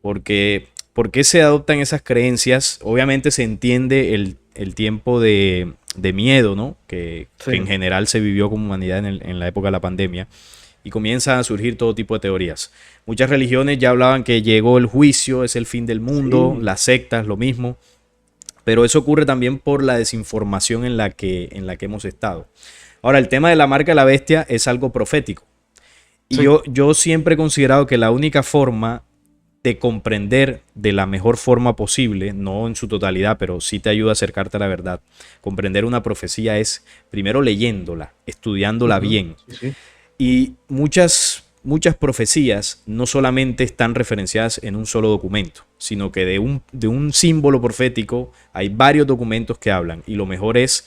[SPEAKER 1] Porque, ¿por qué se adoptan esas creencias? Obviamente se entiende el tiempo de miedo, ¿no? Que en
[SPEAKER 2] Sí,
[SPEAKER 1] general se vivió como humanidad en la época de la pandemia. Y comienzan a surgir todo tipo de teorías. Muchas religiones ya hablaban que llegó el juicio, es el fin del mundo,
[SPEAKER 2] sí,
[SPEAKER 1] las sectas, lo mismo. Pero eso ocurre también por la desinformación en la que hemos estado. Ahora, el tema de la marca de la bestia es algo profético. Y
[SPEAKER 2] sí.
[SPEAKER 1] yo siempre he considerado que la única forma de comprender de la mejor forma posible, no en su totalidad, pero sí te ayuda a acercarte a la verdad. Comprender una profecía es primero leyéndola, estudiándola
[SPEAKER 2] Ujú.
[SPEAKER 1] bien.
[SPEAKER 2] Sí, sí.
[SPEAKER 1] Y muchas profecías no solamente están referenciadas en un solo documento, sino que de un símbolo profético hay varios documentos que hablan. Y lo mejor es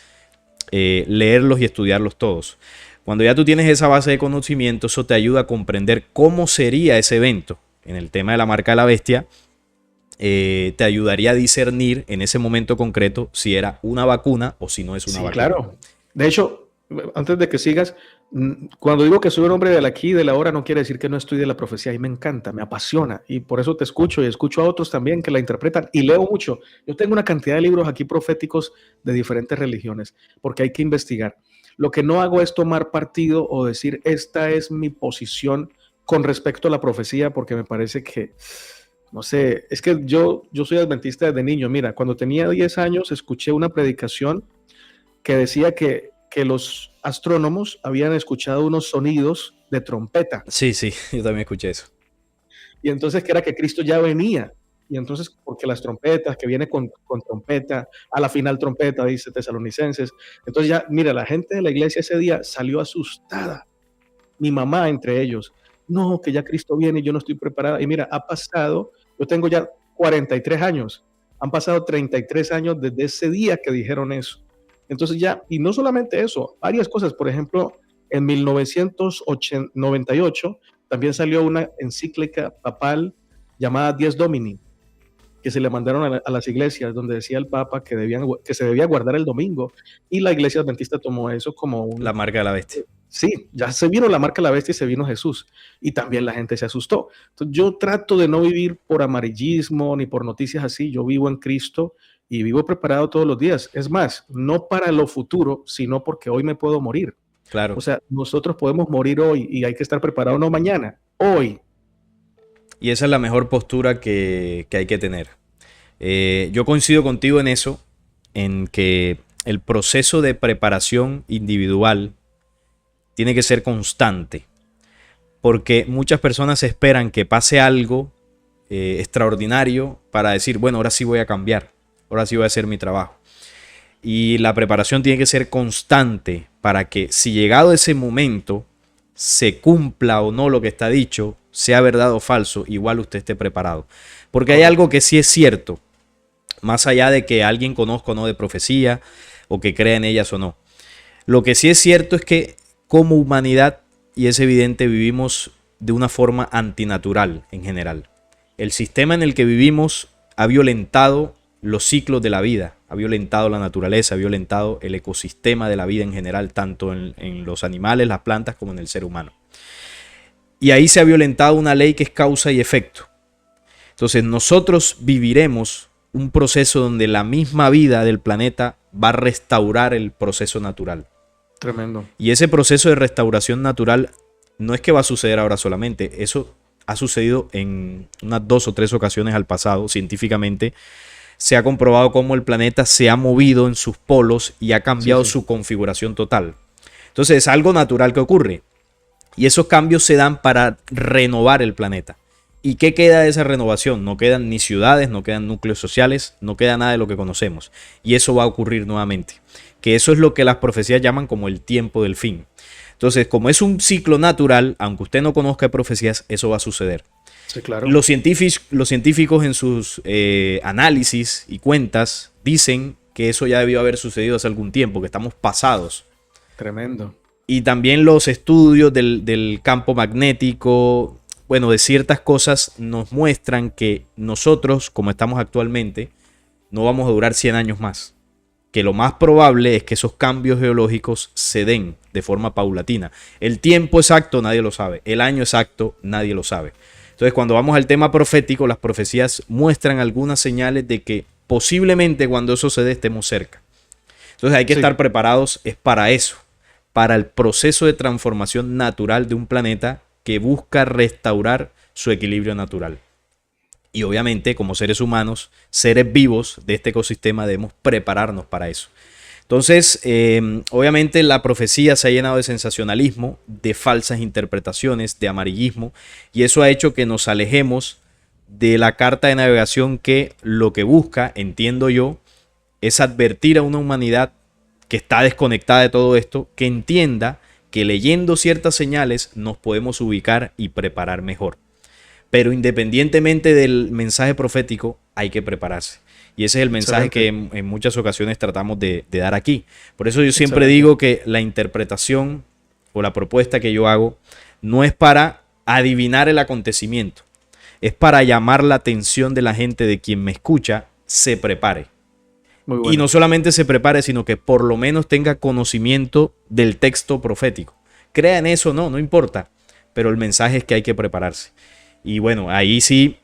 [SPEAKER 1] leerlos y estudiarlos todos. Cuando ya tú tienes esa base de conocimiento, eso te ayuda a comprender cómo sería ese evento. En el tema de la marca de la bestia, te ayudaría a discernir en ese momento concreto si era una vacuna o si no es una
[SPEAKER 2] Sí,
[SPEAKER 1] vacuna.
[SPEAKER 2] claro. De hecho, antes de que sigas, cuando digo que soy un hombre del aquí y del ahora, no quiere decir que no estudie la profecía. Y me encanta, me apasiona. Y por eso te escucho y escucho a otros también que la interpretan. Y leo mucho. Yo tengo una cantidad de libros aquí proféticos de diferentes religiones, porque hay que investigar. Lo que no hago es tomar partido o decir, esta es mi posición con respecto a la profecía, porque me parece que, no sé, es que yo soy adventista desde niño. Mira, cuando tenía 10 años, escuché una predicación que decía que los astrónomos habían escuchado unos sonidos de trompeta,
[SPEAKER 1] Sí, sí, yo también escuché eso.
[SPEAKER 2] y entonces que era que Cristo ya venía. Y entonces, porque las trompetas, que viene con trompeta, a la final trompeta, dice Tesalonicenses. Entonces ya, mira, la gente de la iglesia ese día salió asustada, mi mamá entre ellos. No, que ya Cristo viene y yo no estoy preparada. Y mira, ha pasado, yo tengo ya 43 años, han pasado 33 años desde ese día que dijeron eso. Entonces ya, y no solamente eso, varias cosas. Por ejemplo, en 1998 También salió una encíclica papal llamada Dies Domini, que se le mandaron a las iglesias, donde decía el Papa que se debía guardar el domingo, y la iglesia adventista tomó eso como
[SPEAKER 1] La marca de la bestia.
[SPEAKER 2] Sí, ya se vino la marca de la bestia y se vino Jesús, y también la gente se asustó. Entonces, yo trato de no vivir por amarillismo ni por noticias así, yo vivo en Cristo y vivo preparado todos los días. Es más, no para lo futuro, sino porque hoy me puedo morir.
[SPEAKER 1] Claro.
[SPEAKER 2] O sea, nosotros podemos morir hoy y hay que estar preparado no mañana, hoy.
[SPEAKER 1] Y esa es la mejor postura que hay que tener. Yo coincido contigo en eso, en que el proceso de preparación individual tiene que ser constante, porque muchas personas esperan que pase algo extraordinario para decir, bueno, ahora sí voy a cambiar, ahora sí voy a hacer mi trabajo. Y la preparación tiene que ser constante para que, si llegado ese momento se cumpla o no lo que está dicho, sea verdad o falso, igual usted esté preparado. Porque hay algo que sí es cierto, más allá de que alguien conozca o no de profecía, o que crea en ellas o no. Lo que sí es cierto es que como humanidad, y es evidente, vivimos de una forma antinatural en general. El sistema en el que vivimos ha violentado los ciclos de la vida, ha violentado la naturaleza, ha violentado el ecosistema de la vida en general, tanto en los animales, las plantas, como en el ser humano. Y ahí se ha violentado una ley que es causa y efecto. Entonces nosotros viviremos un proceso donde la misma vida del planeta va a restaurar el proceso natural.
[SPEAKER 2] Tremendo.
[SPEAKER 1] Y ese proceso de restauración natural no es que va a suceder ahora solamente, eso ha sucedido en unas 2 o 3 ocasiones al pasado. Científicamente se ha comprobado cómo el planeta se ha movido en sus polos y ha cambiado su configuración total. Entonces es algo natural que ocurre. Y esos cambios se dan para renovar el planeta. ¿Y qué queda de esa renovación? No quedan ni ciudades, no quedan núcleos sociales, no queda nada de lo que conocemos. Y eso va a ocurrir nuevamente. Que eso es lo que las profecías llaman como el tiempo del fin. Entonces, como es un ciclo natural, aunque usted no conozca profecías, eso va a suceder.
[SPEAKER 2] Sí, claro.
[SPEAKER 1] Los científicos en sus análisis y cuentas dicen que eso ya debió haber sucedido hace algún tiempo, que estamos pasados.
[SPEAKER 2] Tremendo.
[SPEAKER 1] Y también los estudios del campo magnético, bueno, de ciertas cosas nos muestran que nosotros, como estamos actualmente, no vamos a durar 100 años más. Que lo más probable es que esos cambios geológicos se den de forma paulatina. El tiempo exacto nadie lo sabe, el año exacto nadie lo sabe. Entonces, cuando vamos al tema profético, las profecías muestran algunas señales de que posiblemente cuando eso se dé estemos cerca. Entonces hay que estar preparados, es para eso, para el proceso de transformación natural de un planeta que busca restaurar su equilibrio natural. Y obviamente, como seres humanos, seres vivos de este ecosistema, debemos prepararnos para eso. Entonces, obviamente la profecía se ha llenado de sensacionalismo, de falsas interpretaciones, de amarillismo, y eso ha hecho que nos alejemos de la carta de navegación que lo que busca, entiendo yo, es advertir a una humanidad que está desconectada de todo esto, que entienda que leyendo ciertas señales nos podemos ubicar y preparar mejor. Pero independientemente del mensaje profético, hay que prepararse. Y ese es el mensaje que en muchas ocasiones tratamos de dar aquí. Por eso yo siempre digo que la interpretación o la propuesta que yo hago no es para adivinar el acontecimiento. Es para llamar la atención de la gente, de quien me escucha, se prepare. Muy bueno. Y no solamente se prepare, sino que por lo menos tenga conocimiento del texto profético. Crea en eso, no importa. Pero el mensaje es que hay que prepararse. Y bueno, ahí sí,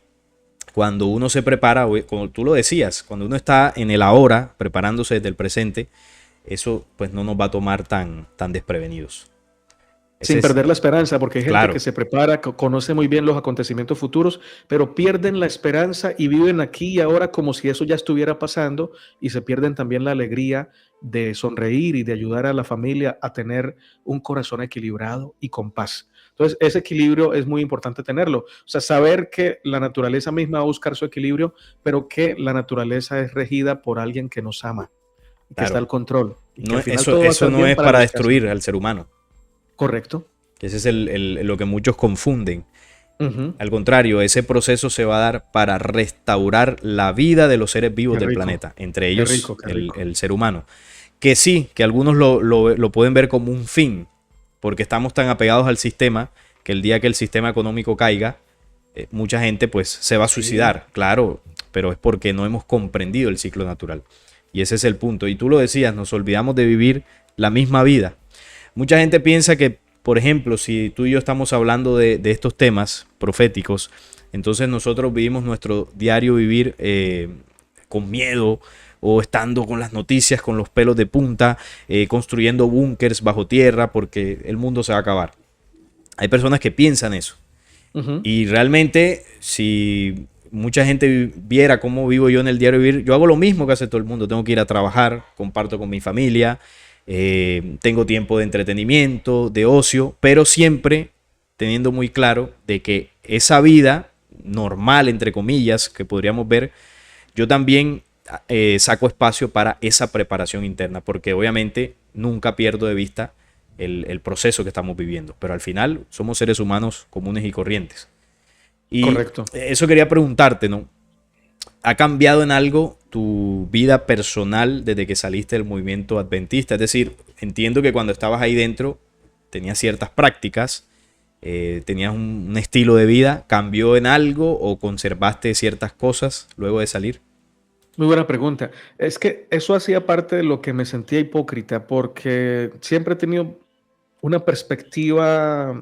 [SPEAKER 1] cuando uno se prepara, como tú lo decías, cuando uno está en el ahora, preparándose desde el presente, eso pues no nos va a tomar tan desprevenidos.
[SPEAKER 2] Sin perder la esperanza, porque hay gente que se prepara, conoce muy bien los acontecimientos futuros, pero pierden la esperanza y viven aquí y ahora como si eso ya estuviera pasando, y se pierden también la alegría de sonreír y de ayudar a la familia a tener un corazón equilibrado y con paz. Entonces, ese equilibrio es muy importante tenerlo. O sea, saber que la naturaleza misma va a buscar su equilibrio, pero que la naturaleza es regida por alguien que nos ama, que está al control. Y
[SPEAKER 1] no, eso no es para destruir al ser humano.
[SPEAKER 2] Correcto.
[SPEAKER 1] Ese es lo que muchos confunden. Al contrario, ese proceso se va a dar para restaurar la vida de los seres vivos del planeta, entre ellos el ser humano. Que sí, que algunos lo pueden ver como un fin, porque estamos tan apegados al sistema que el día que el sistema económico caiga, mucha gente pues se va a suicidar, claro, pero es porque no hemos comprendido el ciclo natural. Y ese es el punto. Y tú lo decías, nos olvidamos de vivir la misma vida. Mucha gente piensa que, por ejemplo, si tú y yo estamos hablando de estos temas proféticos, entonces nosotros vivimos nuestro diario vivir con miedo o estando con las noticias, con los pelos de punta, construyendo búnkers bajo tierra porque el mundo se va a acabar. Hay personas que piensan eso.
[SPEAKER 2] Ujú.
[SPEAKER 1] Y realmente, si mucha gente viera cómo vivo yo en el diario vivir, yo hago lo mismo que hace todo el mundo. Tengo que ir a trabajar, comparto con mi familia, tengo tiempo de entretenimiento, de ocio, pero siempre teniendo muy claro de que esa vida normal, entre comillas, que podríamos ver, yo también saco espacio para esa preparación interna, porque obviamente nunca pierdo de vista el proceso que estamos viviendo, pero al final somos seres humanos comunes y corrientes. Y
[SPEAKER 2] Correcto.
[SPEAKER 1] eso quería preguntarte, ¿no? ¿Ha cambiado en algo tu vida personal desde que saliste del movimiento adventista? Es decir, entiendo que cuando estabas ahí dentro tenías ciertas prácticas, tenías un estilo de vida. ¿Cambió en algo o conservaste ciertas cosas luego de salir?
[SPEAKER 2] Muy buena pregunta. Es que eso hacía parte de lo que me sentía hipócrita, porque siempre he tenido una perspectiva,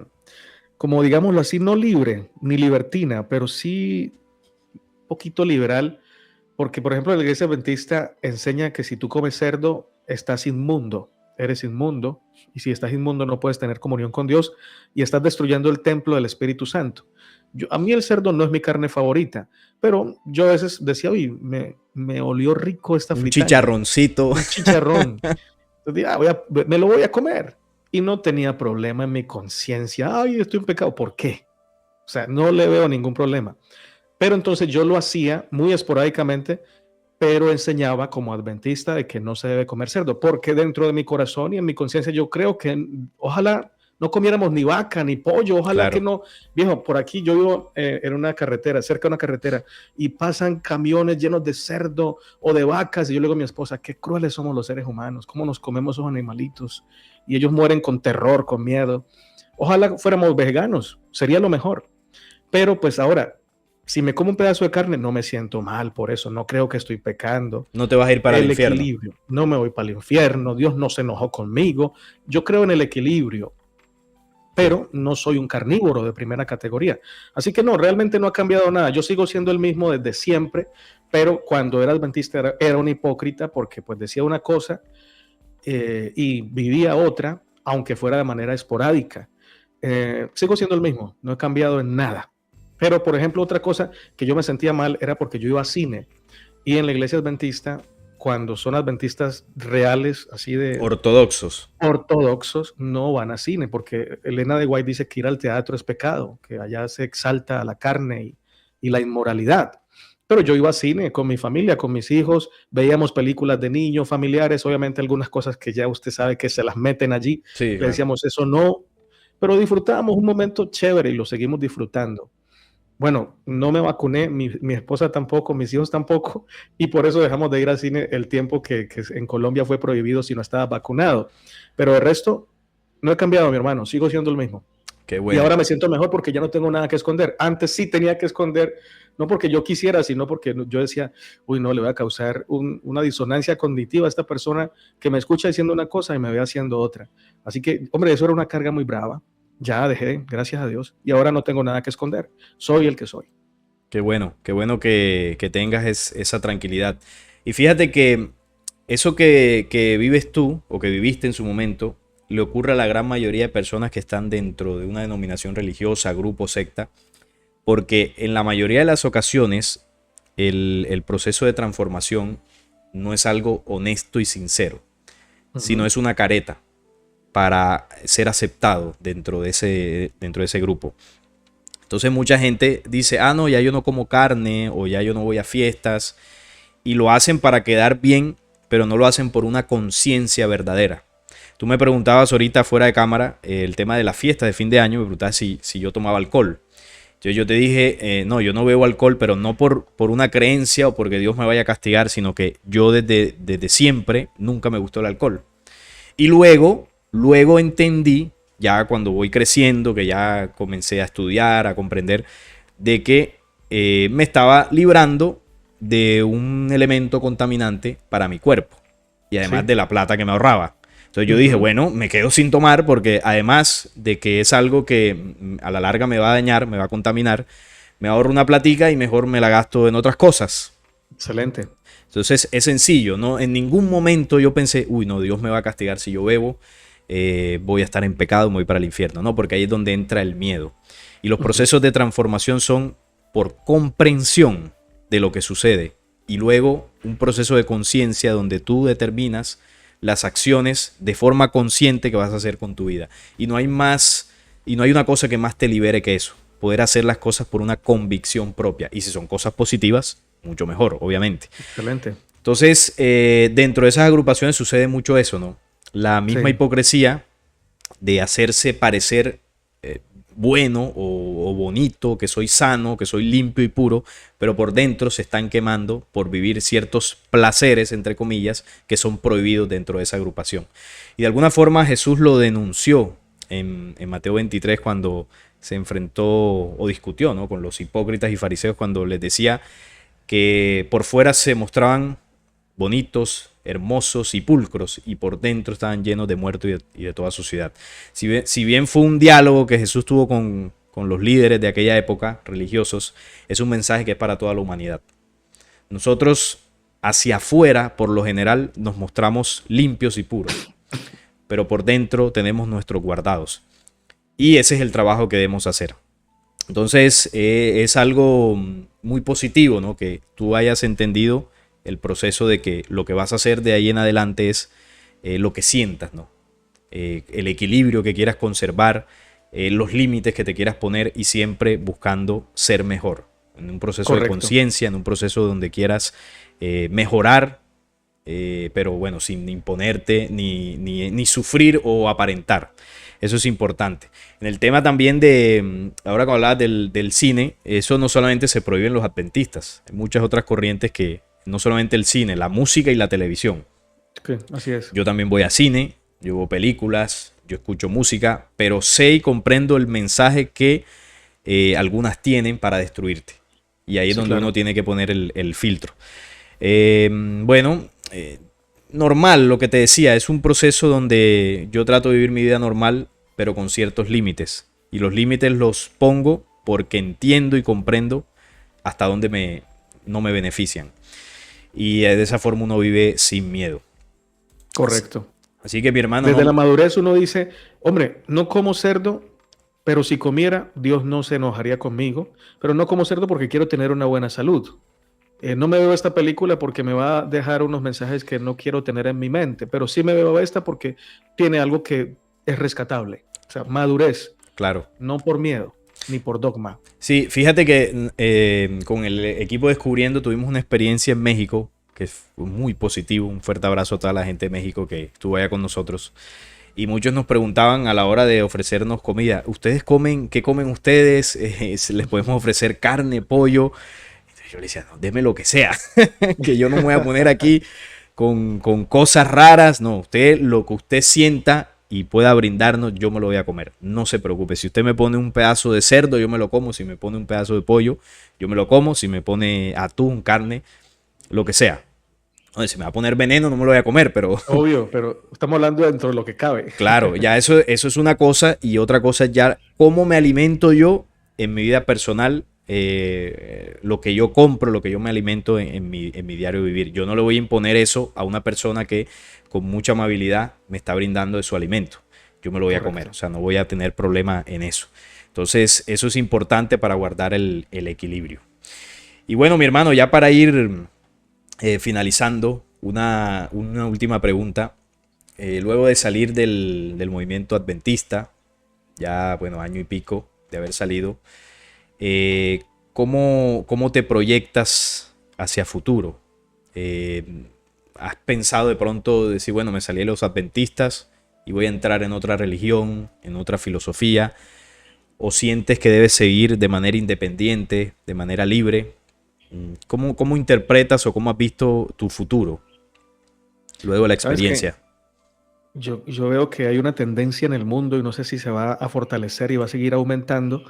[SPEAKER 2] como digámoslo así, no libre ni libertina, pero sí un poquito liberal, porque por ejemplo la iglesia adventista enseña que si tú comes cerdo, estás inmundo, eres inmundo, y si estás inmundo no puedes tener comunión con Dios y estás destruyendo el templo del Espíritu Santo. A mí el cerdo no es mi carne favorita, pero yo a veces decía, oye, me olió rico esta
[SPEAKER 1] Un
[SPEAKER 2] fritanga,
[SPEAKER 1] chicharroncito.
[SPEAKER 2] un chicharrón. Entonces, me lo voy a comer. Y no tenía problema en mi conciencia. Ay, estoy en pecado. ¿Por qué? O sea, no le veo ningún problema. Pero entonces yo lo hacía muy esporádicamente, pero enseñaba como adventista de que no se debe comer cerdo, porque dentro de mi corazón y en mi conciencia yo creo que ojalá no comiéramos ni vaca ni pollo, ojalá que
[SPEAKER 1] Claro.
[SPEAKER 2] no, viejo, por aquí yo vivo en una carretera, cerca de una carretera, y pasan camiones llenos de cerdo o de vacas, y yo le digo a mi esposa, qué crueles somos los seres humanos, cómo nos comemos esos animalitos, y ellos mueren con terror, con miedo. Ojalá fuéramos veganos, sería lo mejor. Pero pues ahora, si me como un pedazo de carne, no me siento mal por eso, no creo que estoy pecando.
[SPEAKER 1] No te vas a ir para el
[SPEAKER 2] El
[SPEAKER 1] infierno.
[SPEAKER 2] equilibrio, no me voy para el infierno, Dios no se enojó conmigo, yo creo en el equilibrio,
[SPEAKER 1] Que
[SPEAKER 2] pero no soy un carnívoro de primera categoría. Así que no, realmente no ha cambiado nada, yo sigo siendo el mismo desde siempre, pero cuando era adventista era un hipócrita porque pues decía una cosa y vivía otra, aunque fuera de manera esporádica. Sigo siendo el mismo, no he cambiado en nada. Pero, por ejemplo, otra cosa que yo me sentía mal era porque yo iba a cine y en la iglesia adventista, cuando son adventistas reales, así de
[SPEAKER 1] ortodoxos.
[SPEAKER 2] ortodoxos, no van a cine, porque Elena de White dice que ir al teatro es pecado, que allá se exalta la carne y la inmoralidad. Pero yo iba a cine con mi familia, con mis hijos, veíamos películas de niños, familiares, obviamente algunas cosas que ya usted sabe que se las meten allí,
[SPEAKER 1] Sí,
[SPEAKER 2] le
[SPEAKER 1] claro.
[SPEAKER 2] decíamos eso no, pero disfrutábamos un momento chévere y lo seguimos disfrutando. Bueno, no me vacuné, mi esposa tampoco, mis hijos tampoco, y por eso dejamos de ir al cine el tiempo que en Colombia fue prohibido si no estaba vacunado. Pero el resto, no he cambiado, mi hermano, sigo siendo el mismo.
[SPEAKER 1] Qué
[SPEAKER 2] Y
[SPEAKER 1] bueno.
[SPEAKER 2] ahora me siento mejor porque ya no tengo nada que esconder. Antes sí tenía que esconder, no porque yo quisiera, sino porque yo decía, uy, no, le voy a causar una disonancia cognitiva a esta persona que me escucha diciendo una cosa y me ve haciendo otra. Así que, hombre, eso era una carga muy brava. Ya dejé, gracias a Dios, y ahora no tengo nada que esconder. Soy el que soy.
[SPEAKER 1] Qué bueno que tengas esa tranquilidad. Y fíjate que eso que vives tú o que viviste en su momento le ocurre a la gran mayoría de personas que están dentro de una denominación religiosa, grupo, secta, porque en la mayoría de las ocasiones el proceso de transformación no es algo honesto y sincero, sino
[SPEAKER 2] Ujú.
[SPEAKER 1] es una careta para ser aceptado dentro de ese grupo. Entonces mucha gente dice, ah, no, ya yo no como carne o ya yo no voy a fiestas y lo hacen para quedar bien, pero no lo hacen por una conciencia verdadera. Tú me preguntabas ahorita fuera de cámara el tema de la fiesta de fin de año, me preguntabas si yo tomaba alcohol. Yo te dije, no, yo no bebo alcohol, pero no por una creencia o porque Dios me vaya a castigar, sino que yo desde siempre nunca me gustó el alcohol. Y luego entendí ya cuando voy creciendo, que ya comencé a estudiar, a comprender de que me estaba librando de un elemento contaminante para mi cuerpo y además
[SPEAKER 2] Sí.
[SPEAKER 1] de la plata que me ahorraba. Entonces yo dije,
[SPEAKER 2] Ujú.
[SPEAKER 1] bueno, me quedo sin tomar porque además de que es algo que a la larga me va a dañar, me va a contaminar, me ahorro una platica y mejor me la gasto en otras cosas.
[SPEAKER 2] Excelente.
[SPEAKER 1] Entonces es sencillo, ¿no? En ningún momento yo pensé, uy, no, Dios me va a castigar si yo bebo, voy a estar en pecado, me voy para el infierno, ¿no? Porque ahí es donde entra el miedo. Y los
[SPEAKER 2] Ujú.
[SPEAKER 1] procesos de transformación son por comprensión de lo que sucede y luego un proceso de conciencia donde tú determinas las acciones de forma consciente que vas a hacer con tu vida. Y no hay más, y no hay una cosa que más te libere que eso, poder hacer las cosas por una convicción propia. Y si son cosas positivas, mucho mejor, obviamente.
[SPEAKER 2] Excelente.
[SPEAKER 1] Entonces, dentro de esas agrupaciones sucede mucho eso, ¿no? La misma
[SPEAKER 2] Sí.
[SPEAKER 1] hipocresía de hacerse parecer bueno o bonito, que soy sano, que soy limpio y puro, pero por dentro se están quemando por vivir ciertos placeres, entre comillas, que son prohibidos dentro de esa agrupación. Y de alguna forma Jesús lo denunció en Mateo 23 cuando se enfrentó o discutió, ¿no?, con los hipócritas y fariseos cuando les decía que por fuera se mostraban bonitos, hermosos y pulcros, y por dentro estaban llenos de muertos y de toda suciedad. Si bien fue un diálogo que Jesús tuvo con los líderes de aquella época, religiosos, es un mensaje que es para toda la humanidad. Nosotros hacia afuera, por lo general, nos mostramos limpios y puros, pero por dentro tenemos nuestros guardados. Y ese es el trabajo que debemos hacer. Entonces es algo muy positivo, ¿no?, que tú hayas entendido el proceso de que lo que vas a hacer de ahí en adelante es lo que sientas, ¿no? El equilibrio que quieras conservar, los límites que te quieras poner y siempre buscando ser mejor. En un proceso de
[SPEAKER 2] Correcto.
[SPEAKER 1] conciencia, en un proceso donde quieras mejorar, pero bueno, sin imponerte ni sufrir o aparentar. Eso es importante. En el tema también de, ahora que hablabas del cine, eso no solamente se prohíbe en los adventistas, hay muchas otras corrientes que no solamente el cine, la música y la televisión.
[SPEAKER 2] Sí, así es.
[SPEAKER 1] Yo también voy a cine, yo veo películas, yo escucho música, pero sé y comprendo el mensaje que algunas tienen para destruirte. Y ahí es
[SPEAKER 2] Sí,
[SPEAKER 1] donde uno
[SPEAKER 2] claro.
[SPEAKER 1] tiene que poner el filtro. Bueno, normal, lo que te decía, es un proceso donde yo trato de vivir mi vida normal, pero con ciertos límites. Y los límites los pongo porque entiendo y comprendo hasta dónde no me benefician. Y de esa forma uno vive sin miedo.
[SPEAKER 2] Correcto.
[SPEAKER 1] Así que mi hermano,
[SPEAKER 2] Desde la
[SPEAKER 1] no,
[SPEAKER 2] madurez uno dice, hombre, no como cerdo, pero si comiera, Dios no se enojaría conmigo, pero no como cerdo porque quiero tener una buena salud. No me veo esta película porque me va a dejar unos mensajes que no quiero tener en mi mente, pero sí me veo esta porque tiene algo que es rescatable. O sea, madurez,
[SPEAKER 1] claro.
[SPEAKER 2] no por miedo ni por dogma.
[SPEAKER 1] Sí, fíjate que con el equipo Descubriendo tuvimos una experiencia en México que fue muy positivo. Un fuerte abrazo a toda la gente de México que estuvo allá con nosotros. Y muchos nos preguntaban a la hora de ofrecernos comida, ¿ustedes comen? ¿Qué comen ustedes? ¿Les podemos ofrecer carne, pollo? Entonces yo le decía, no, deme lo que sea, que yo no me voy a poner aquí con cosas raras. No, usted lo que usted sienta y pueda brindarnos, yo me lo voy a comer. No se preocupe. Si usted me pone un pedazo de cerdo, yo me lo como. Si me pone un pedazo de pollo, yo me lo como. Si me pone atún, carne, lo que sea. Oye, si me va a poner veneno, no me lo voy a comer, pero
[SPEAKER 2] Obvio, pero estamos hablando dentro de lo que cabe.
[SPEAKER 1] claro, ya eso es una cosa y otra cosa es ya cómo me alimento yo en mi vida personal, lo que yo compro, lo que yo me alimento en mi diario vivir. Yo no le voy a imponer eso a una persona que con mucha amabilidad me está brindando de su alimento. Yo me lo voy a comer, o
[SPEAKER 2] Correcto.
[SPEAKER 1] sea, no voy a tener problema en eso. Entonces, eso es importante para guardar el equilibrio. Y bueno, mi hermano, ya para ir finalizando, una última pregunta. Luego de salir del movimiento adventista, ya bueno, año y pico de haber salido, eh, ¿cómo te proyectas hacia futuro? Eh, ¿Has pensado de pronto decir, bueno, me salí de los adventistas y voy a entrar en otra religión, en otra filosofía? ¿O sientes que debes seguir de manera independiente, de manera libre? ¿Cómo interpretas o cómo has visto tu futuro luego de la
[SPEAKER 2] ¿Sabes qué?
[SPEAKER 1] experiencia?
[SPEAKER 2] Yo veo que hay una tendencia en el mundo y no sé si se va a fortalecer y va a seguir aumentando,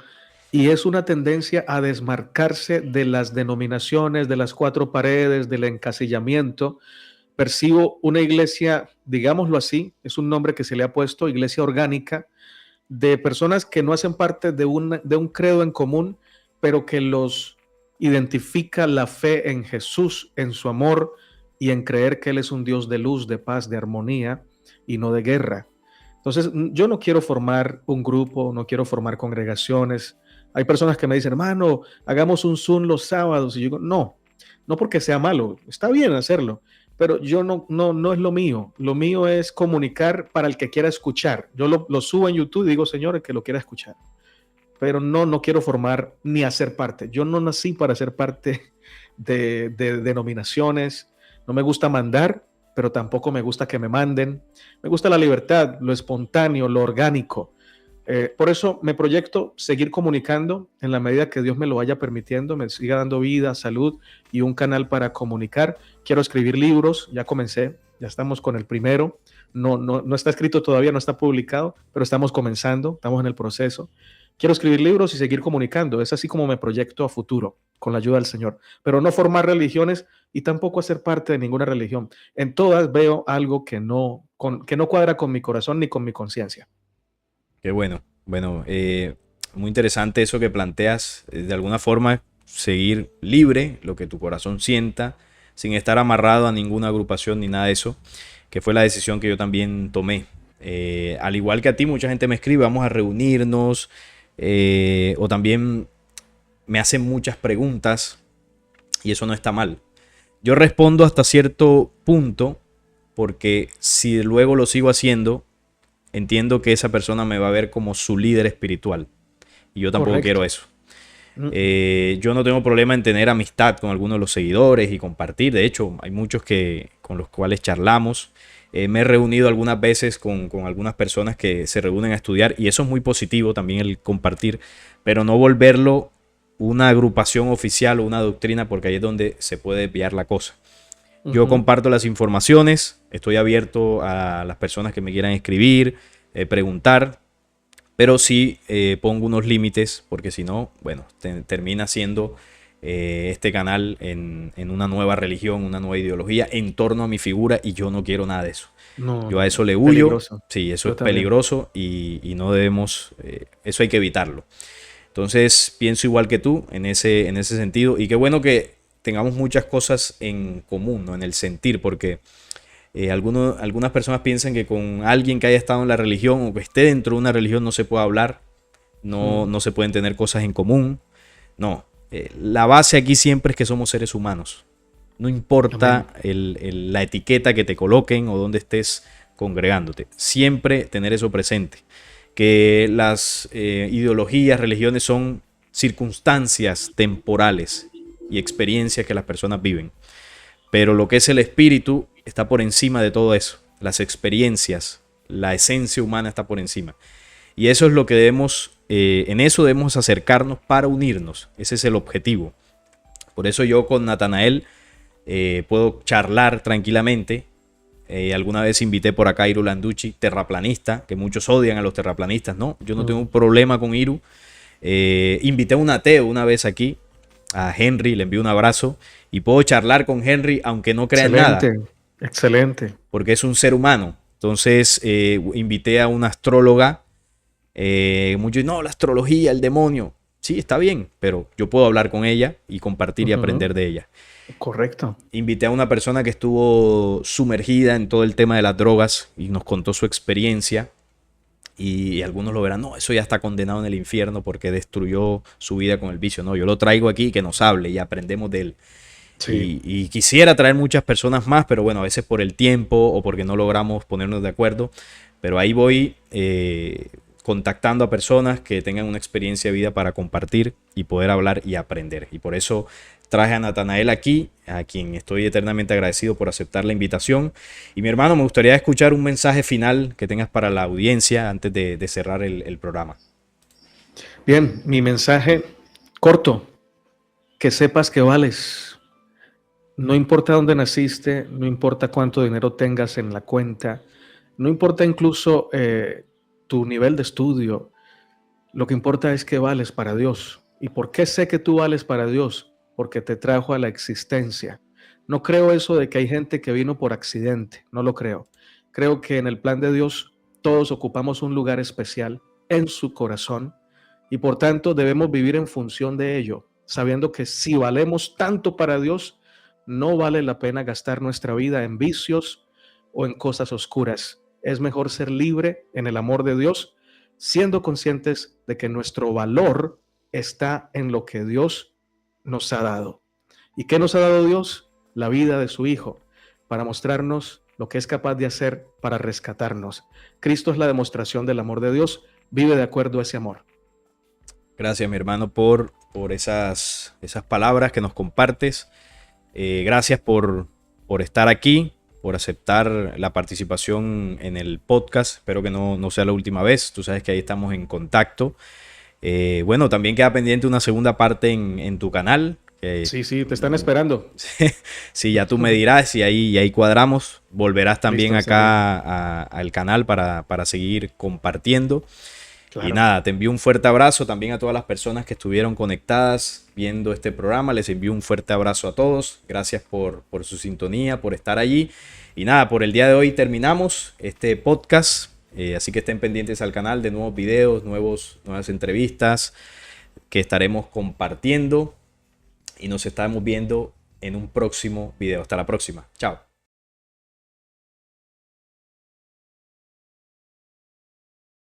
[SPEAKER 2] y es una tendencia a desmarcarse de las denominaciones, de las cuatro paredes, del encasillamiento. Percibo una iglesia, digámoslo así, es un nombre que se le ha puesto, iglesia orgánica, de personas que no hacen parte de un credo en común, pero que los identifica la fe en Jesús, en su amor y en creer que Él es un Dios de luz, de paz, de armonía y no de guerra. Entonces, yo no quiero formar un grupo, no quiero formar congregaciones. Hay personas que me dicen, hermano, hagamos un Zoom los sábados. Y yo digo, no, no porque sea malo, está bien hacerlo, pero yo no es lo mío. Lo mío es comunicar para el que quiera escuchar. Yo lo subo en YouTube y digo, Señor, el que lo quiera escuchar. Pero no quiero formar ni hacer parte. Yo no nací para ser parte de denominaciones. No me gusta mandar, pero tampoco me gusta que me manden. Me gusta la libertad, lo espontáneo, lo orgánico. Por eso me proyecto seguir comunicando en la medida que Dios me lo vaya permitiendo, me siga dando vida, salud y un canal para comunicar. Quiero escribir libros, ya comencé, ya estamos con el primero. No está escrito todavía, no está publicado, pero estamos comenzando, estamos en el proceso. Quiero escribir libros y seguir comunicando. Es así como me proyecto a futuro, con la ayuda del Señor. Pero no formar religiones y tampoco hacer parte de ninguna religión. En todas veo algo que no cuadra con mi corazón ni con mi conciencia.
[SPEAKER 1] Qué bueno. Bueno, muy interesante eso que planteas. De alguna forma, seguir libre, lo que tu corazón sienta, sin estar amarrado a ninguna agrupación ni nada de eso, que fue la decisión que yo también tomé. Al igual que a ti, mucha gente me escribe, vamos a reunirnos, o también me hacen muchas preguntas y eso no está mal. Yo respondo hasta cierto punto porque si luego lo sigo haciendo, entiendo que esa persona me va a ver como su líder espiritual. Y yo tampoco quiero
[SPEAKER 2] Correcto.
[SPEAKER 1] eso.
[SPEAKER 2] Mm, mm.
[SPEAKER 1] Yo no tengo problema en tener amistad con algunos de los seguidores y compartir. De hecho, hay muchos con los cuales charlamos. Me he reunido algunas veces con algunas personas que se reúnen a estudiar y eso es muy positivo también el compartir, pero no volverlo una agrupación oficial o una doctrina porque ahí es donde se puede desviar la cosa. Yo
[SPEAKER 2] Ujú.
[SPEAKER 1] comparto las informaciones, estoy abierto a las personas que me quieran escribir, preguntar, pero sí pongo unos límites porque si no, bueno, termina siendo este canal en una nueva religión, una nueva ideología en torno a mi figura y yo no quiero nada de eso.
[SPEAKER 2] No,
[SPEAKER 1] Yo a
[SPEAKER 2] no,
[SPEAKER 1] eso
[SPEAKER 2] no.
[SPEAKER 1] le huyo,
[SPEAKER 2] Peligroso.
[SPEAKER 1] sí, eso es
[SPEAKER 2] Yo también.
[SPEAKER 1] peligroso y no debemos, eso hay que evitarlo. Entonces pienso igual que tú en ese sentido y qué bueno que tengamos muchas cosas en común, ¿no? En el sentir, porque algunas personas piensan que con alguien que haya estado en la religión o que esté dentro de una religión no se puede hablar,
[SPEAKER 2] Mm,
[SPEAKER 1] no se pueden tener cosas en común. No, la base aquí siempre es que somos seres humanos. No importa
[SPEAKER 2] amén.
[SPEAKER 1] la etiqueta que te coloquen o dónde estés congregándote. Siempre tener eso presente. Que las ideologías, religiones son circunstancias temporales y experiencias que las personas viven. Pero lo que es el espíritu está por encima de todo eso. Las experiencias, la esencia humana está por encima. Y eso es lo que debemos, en eso debemos acercarnos para unirnos. Ese es el objetivo. Por eso yo con Natanael puedo charlar tranquilamente. Alguna vez invité por acá a Iru Landucci, terraplanista, que muchos odian a los terraplanistas. No, yo no tengo un
[SPEAKER 2] Mm.
[SPEAKER 1] problema con Iru. Invité a un ateo una vez aquí, a Henry, le envío un abrazo y puedo charlar con Henry aunque no crea en nada,
[SPEAKER 2] Excelente, excelente.
[SPEAKER 1] porque es un ser humano. Entonces invité a una astróloga, muchos no, la astrología, el demonio. Sí, está bien, pero yo puedo hablar con ella y compartir y
[SPEAKER 2] Ujú.
[SPEAKER 1] aprender de ella.
[SPEAKER 2] Correcto.
[SPEAKER 1] Invité a una persona que estuvo sumergida en todo el tema de las drogas y nos contó su experiencia. Y algunos lo verán, no, eso ya está condenado en el infierno porque destruyó su vida con el vicio. No, yo lo traigo aquí que nos hable y aprendemos de él.
[SPEAKER 2] Sí.
[SPEAKER 1] Y quisiera traer muchas personas más, pero bueno, a veces por el tiempo o porque no logramos ponernos de acuerdo. Pero ahí voy contactando a personas que tengan una experiencia de vida para compartir y poder hablar y aprender. Y por eso traje a Natanael aquí, a quien estoy eternamente agradecido por aceptar la invitación. Y mi hermano, me gustaría escuchar un mensaje final que tengas para la audiencia antes de cerrar el programa.
[SPEAKER 2] Bien, mi mensaje corto, que sepas que vales. No importa dónde naciste, no importa cuánto dinero tengas en la cuenta, No importa incluso tu nivel de estudio, lo que importa es que vales para Dios. ¿Y por qué sé que tú vales para Dios? Porque te trajo a la existencia. No creo eso de que hay gente que vino por accidente, no lo creo. Creo que en el plan de Dios todos ocupamos un lugar especial en su corazón y por tanto debemos vivir en función de ello, sabiendo que si valemos tanto para Dios, no vale la pena gastar nuestra vida en vicios o en cosas oscuras. Es mejor ser libre en el amor de Dios, siendo conscientes de que nuestro valor está en lo que Dios nos ha dado. ¿Y qué nos ha dado Dios? La vida de su Hijo, para mostrarnos lo que es capaz de hacer para rescatarnos. Cristo es la demostración del amor de Dios. Vive de acuerdo a ese amor.
[SPEAKER 1] Gracias, mi hermano, por esas palabras que nos compartes. Gracias por estar aquí, por aceptar la participación en el podcast. Espero que no sea la última vez. Tú sabes que ahí estamos en contacto. Bueno, también queda pendiente una segunda parte en tu canal.
[SPEAKER 2] Sí, te están esperando.
[SPEAKER 1] Sí, ya tú me dirás y ahí cuadramos. Volverás también
[SPEAKER 2] Listo,
[SPEAKER 1] acá al canal para seguir compartiendo.
[SPEAKER 2] claro.
[SPEAKER 1] Y nada, te envío un fuerte abrazo también a todas las personas que estuvieron conectadas viendo este programa. Les envío un fuerte abrazo a todos. Gracias por su sintonía, por estar allí. Y nada, por el día de hoy terminamos este podcast. Así que estén pendientes al canal de nuevos videos, nuevas entrevistas que estaremos compartiendo. Y nos estamos viendo en un próximo video. Hasta la próxima. Chao.